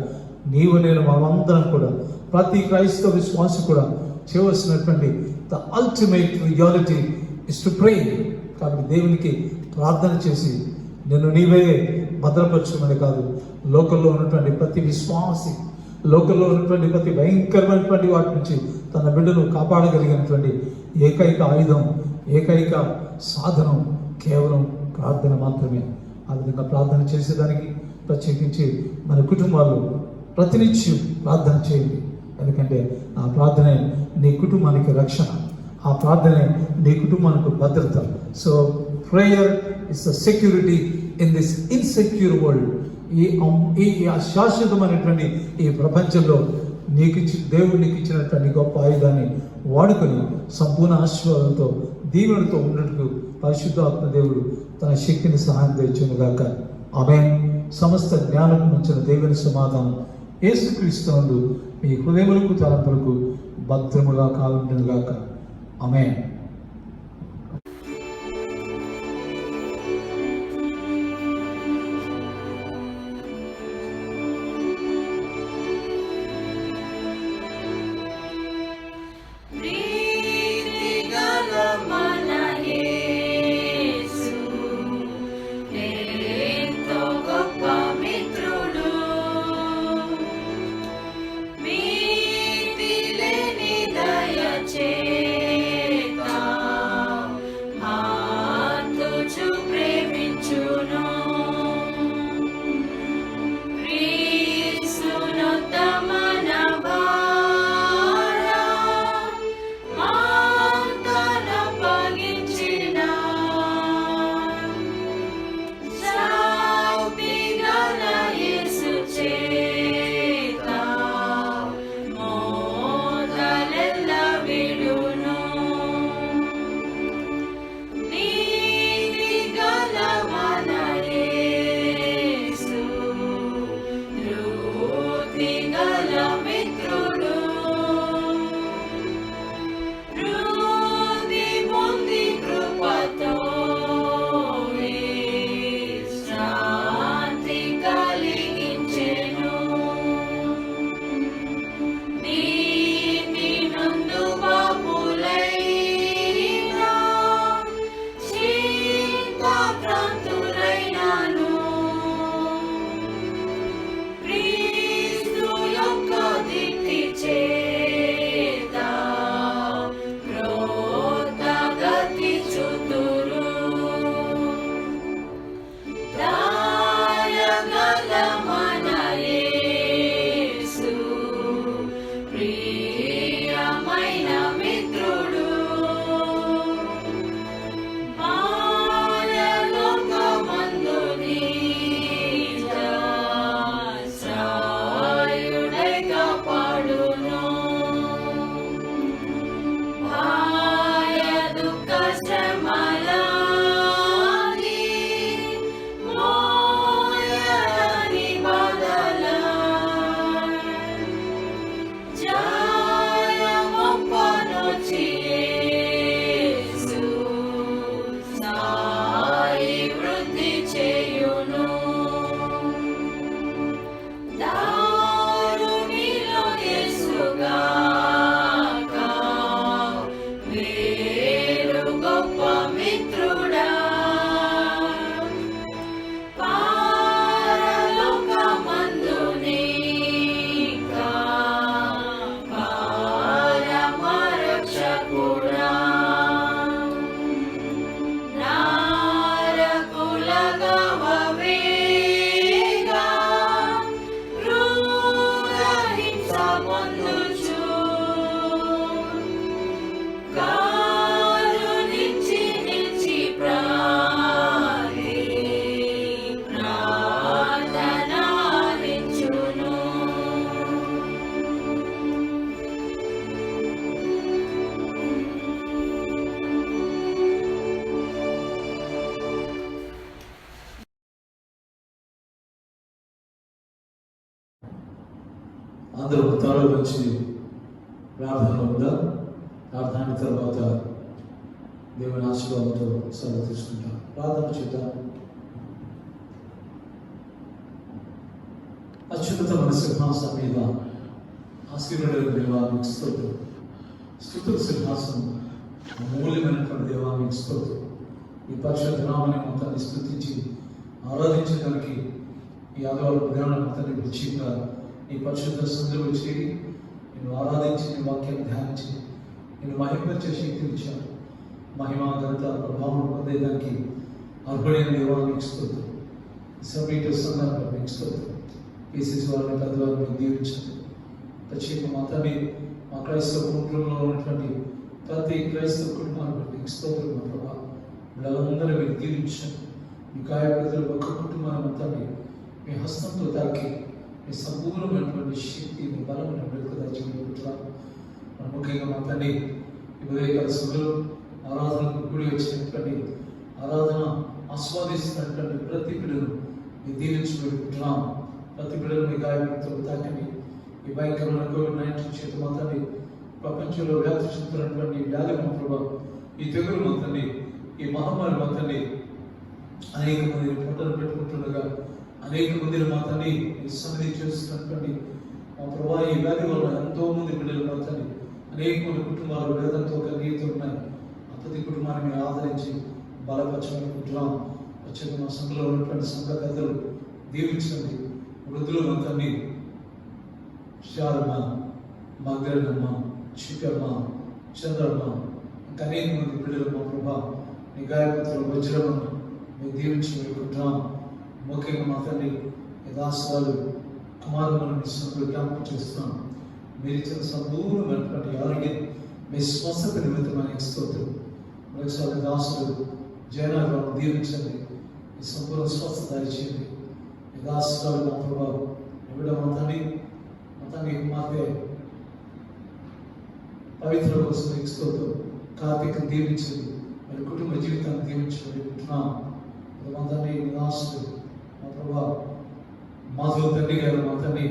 నీవు నేను మనమందరం కూడా ప్రతి క్రైస్తవ విశ్వాసి కూడా చేయవలసినటువంటి the ultimate reality is to pray. కాబట్టి దేవునికి ప్రార్థన చేసి నేను నీవే భద్రపరచమని కాదు, లోకంలో ఉన్నటువంటి ప్రతి విశ్వాసి, లోకంలో ఉన్నటువంటి ప్రతి భయంకరమైనటువంటి వాటి నుంచి తన బిడ్డను కాపాడగలిగినటువంటి ఏకైక ఆయుధం, ఏకైక సాధనం కేవలం ప్రార్థన మాత్రమే. ఆ విధంగా ప్రార్థన చేసేదానికి ప్రత్యేకించి మన కుటుంబాలు ప్రతినిత్యం ప్రార్థన చేయండి. ఎందుకంటే ఆ ప్రార్థనే నీ కుటుంబానికి రక్షణ, ఆ ప్రార్థనే నీ కుటుంబానికి భద్రత. So prayer is the security in this insecure world. ఈ శాశ్వతమైనటువంటి ఈ ప్రపంచంలో దేవుడు నీకు ఇచ్చినటువంటి గొప్ప ఆయుధాన్ని వాడుకొని సంపూర్ణ ఆశీర్వాదంతో దీవెనతో ఉన్నట్టు పరిశుద్ధాత్మ దేవుడు తన శక్తిని సహాయం తెచ్చునుగాక. ఆమేన్. సమస్త జ్ఞానం నుంచిన దేవుని సమాధానం యేసుక్రీస్తునందు మీ హృదయములకు తలంపులకు భద్రముగా కాలుండునుగాక. ఆమేన్. చేత అందరూ త్వరలో వచ్చి ప్రార్థనలో ఉందా? ప్రార్థన తర్వాత దేవుని ఆశీర్వాదంతో సెలవు తీసుకుంటాం. ప్రార్థన చేద్దాం. అత్యున్నతమైన సింహాసనం మీద ఆశీర్వాద దేవానికి స్తోత్రం. స్తుతుల సింహాసనం అమూల్యమైనటువంటి దేవానికి స్తోత్రం. ఈ పరిశుద్ధ నామని మొత్తాన్ని స్తుతించి ఆరాధించడానికి ఈ ఆదివారం జ్ఞానం మొత్తాన్ని రుచిగా ఈ పరిశుద్ధ సందులో చేరి నేను ఆరాధించి నీ వాక్యాన్ని ధ్యానించి నేను మహిమపరిచే శక్తిని ఇచ్చాను. మహిమ ఘనత ప్రభావం పొందేదానికి అర్పణైన దేవానికి స్తోత్రం. సభ్యుల సంఘాన్ని మీకు స్తోత్రం. పీసీసీ వారిని పెద్దవారిని దీవించండి. ప్రత్యేక మతాన్ని మా క్రైస్తవ కుటుంబంలో ఉన్నటువంటి ప్రతి క్రైస్తవ కుటుంబాన్ని బట్టి మీకు స్తోత్రం. మా ప్రభావ వీళ్ళందరూ మీరు దీవించండి. మీ గాయపడుతున్న ఒక్క కుటుంబాన్ని మొత్తాన్ని మీ హస్తంతో తాకి మీ సంపూర్ణమైనటువంటి శక్తి మీ బలమైన విడుదల చేయబడుతున్నాను. ముఖ్యంగా మా తండ్రి ఈ ఉదయకాల సమయంలో ఆరాధనకు కూడి వచ్చినటువంటి ఆరాధన ఆస్వాదిస్తున్నటువంటి ప్రతి బిడ్డను మీ దీవించబడుతున్నాం. ప్రతి బిడ్డలు మీ గాయపడుతూ తాకండి. ఈ భయంకరమైన కోవిడ్-19 చేత మా తండ్రి ప్రపంచంలో వ్యాప్తి చెందుతున్నటువంటి వ్యాధి మా ప్రభావం, ఈ తెగులు మా తండ్రి, ఈ మహమ్మారి మా తండ్రి అనేక మందిని పొట్టలు పెట్టుకుంటుండగా అనేక మందిని మా తండ్రి ఈ సన్నిధి చేస్తున్నటువంటి మా ప్రభావ, ఈ వ్యాధి వల్ల ఎంతో మంది బిడ్డలు మా తండ్రి అనేక మంది కుటుంబాలు వేదంతో కలిగితూ ఉన్నాయి. ప్రతి కుటుంబాన్ని మీరు ఆదరించి బలపరచాలనుకుంటున్నాం. వచ్చే మా సంఘంలో ఉన్నటువంటి సంఘ పెద్దలు దీవించండి. వృద్ధులు మా తండ్రి శారమ్మ, మగ్దలమ్మ, చిక్కమ్మ, చంద్రమ్మ, ఇంకా అనేక మంది బిడ్డలు మా ప్రభా నీ గాయపత్రులు వజ్రమ్మను మీరు దీవించి వేడుకుంటున్నాం. ముఖ్యంగా మా తండ్రి యథాస్థాలు కుమారులను మీ సంఘంలో జ్ఞాపకం చేస్తున్నాం. మీరు ఇచ్చిన సంపూర్ణమైనటువంటి ఆరోగ్యం మీ స్వస్థత నిమిత్తమైన స్తోత్రం. మరొకసారి దాసులు జయనాథరావు దీవించండి. మీ సంపూర్ణ స్వస్థత ఇచ్చింది. యథాస్థాలు మా ప్రభావం ఎవడ మా తండ్రి కుమార్తె పవిత్ర కోసం మీకు స్తోత్రం. కార్తీక దీవించండి. మరి కుటుంబ జీవితాన్ని దీవించుకుంటున్నాం. మా తండ్రి దాసులు మా ప్రభా మాధవ తండ్రి గారు మా తండ్రి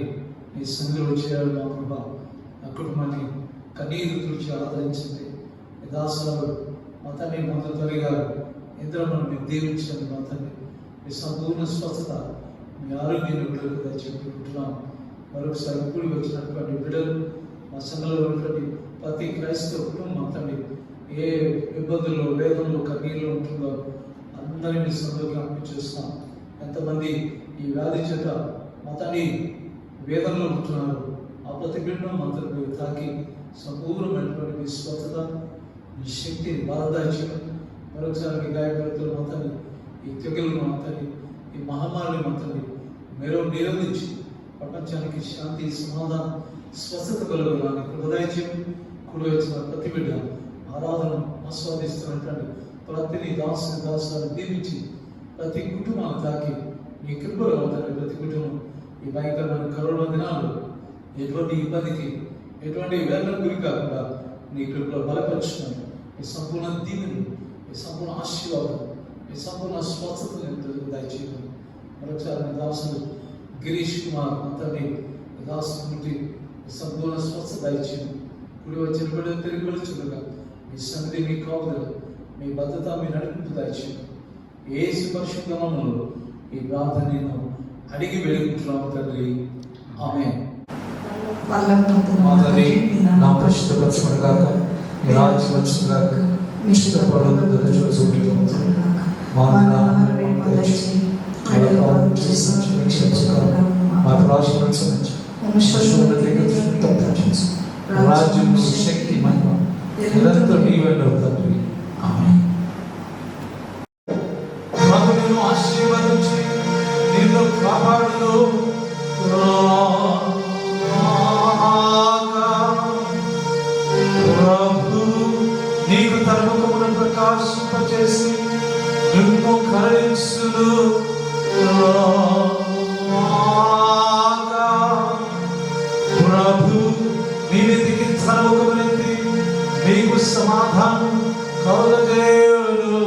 మీ సందులో చేయాలి. మా ప్రభా నా కుటుంబాన్ని కన్నీరు తుడిచి ఆదరించండి. దాసులు మా తండ్రి మాధవ తండ్రి గారు ఇంద్రను మీరు దీవించండి. మా తండ్రి మీ సంపూర్ణ స్వస్థత మీ ఆరోగ్యాన్ని బిడ్డలుగా చెప్పుకుంటున్నాం. మరొకసారి కూడి వచ్చినటువంటి బిడ్డలు మా సంఘంలో ఉన్నటువంటి ప్రతి క్రైస్తవ కుటుంబం తండ్రి ఏ ఇబ్బందుల్లో వేదంలో కన్నీళ్ళు ఉంటుందో అందరినీ మీ సందులోకి అనిపించేస్తాం. ఎంతమంది ఈ వ్యాధి చేత మా తండ్రి వేదంలో ఉంటున్నారు. ఆ ప్రతి బిడ్డను మా తండ్రి తాకి సంపూర్ణమైనటువంటి మీ స్వచ్ఛత మీ శక్తిని బాధదాచి మరొకసారి మీ గాయపడుతున్న మా తండ్రి ఈ తెగులు మా తండ్రి ఈ మహమ్మారిని మా తండ్రి మీరు నిరోధించి ప్రపంచానికి శాంతి సమాధానం స్వస్థత కలుగులాని హృదయం కూడి వచ్చిన ప్రతి బిడ్డ ఆరాధన ఆస్వాదిస్తున్నటువంటి ప్రతిని దాసాన్ని దీవించి ప్రతి కుటుంబాన్ని తాకి మీ కృపలో అవుతారు. ప్రతి కుటుంబం ఈ భయంకరమైన కరోనా దినాలు ఎటువంటి ఇబ్బందికి ఎటువంటి వేదన గురి కాకుండా నీ కృపలో బలపరుచున్నాను. ఈ సంపూర్ణ దీవెని, ఈ సంపూర్ణ ఆశీర్వాదం, ఈ సంపూర్ణ స్వస్థతను దయచేయడం. మరొకసారి మీ దాసులు గిరీష్ కుమార్ అంతని దాసు నుండి సంపూర్ణ స్వస్థత దయచేయండి. కుడి వచ్చిన బిడ్డలు తిరిగి వచ్చుగా మీ సన్నిధి మీ కావుదల మీ భద్రత మీ నడిపింపు దయచేయండి. యేసు పరిశుద్ధ నామములో ఈ ప్రార్థన నేను అడిగి వేడుకుంటున్నాము తండ్రి. ఆమేన్. మా తండ్రి నా పరిశుద్ధపరచబడు గాక, నీ రాజ్యం వచ్చును గాక, నీ చిత్తపడును మా రాజ్యం శక్తి మహిమ నిరంతరం నీవే తండ్రి. ఆమేన్. ప్రభు నిన్ను ఆశీర్వదించి నిన్ను కాపాడును. కరుణించును ప్రభు మీ మీదికి తన ముఖమునెత్తి మీకు సమాధానం కలుగజేయును.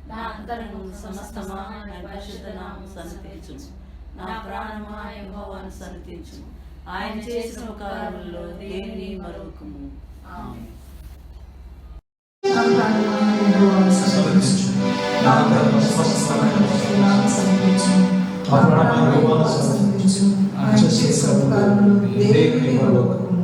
నా అంతరంగము సమస్తమా నా పరిశుద్ధ నామము సన్నతించుము. నా ప్రాణమా యెహోవాను సన్నతించుము. ఆయన చేసిన ఉపకారములలో దేనిని మరొకము. ఆమేన్. నా ప్రాణమా యెహోవాను సన్నతించుము. నా అంతరంగము సమస్తమా నా పరిశుద్ధ నామము సన్నతించుము. నా ప్రాణమా యెహోవాను సన్నతించుము. ఆయన చేసిన ఉపకారములలో దేనిని మరొకము.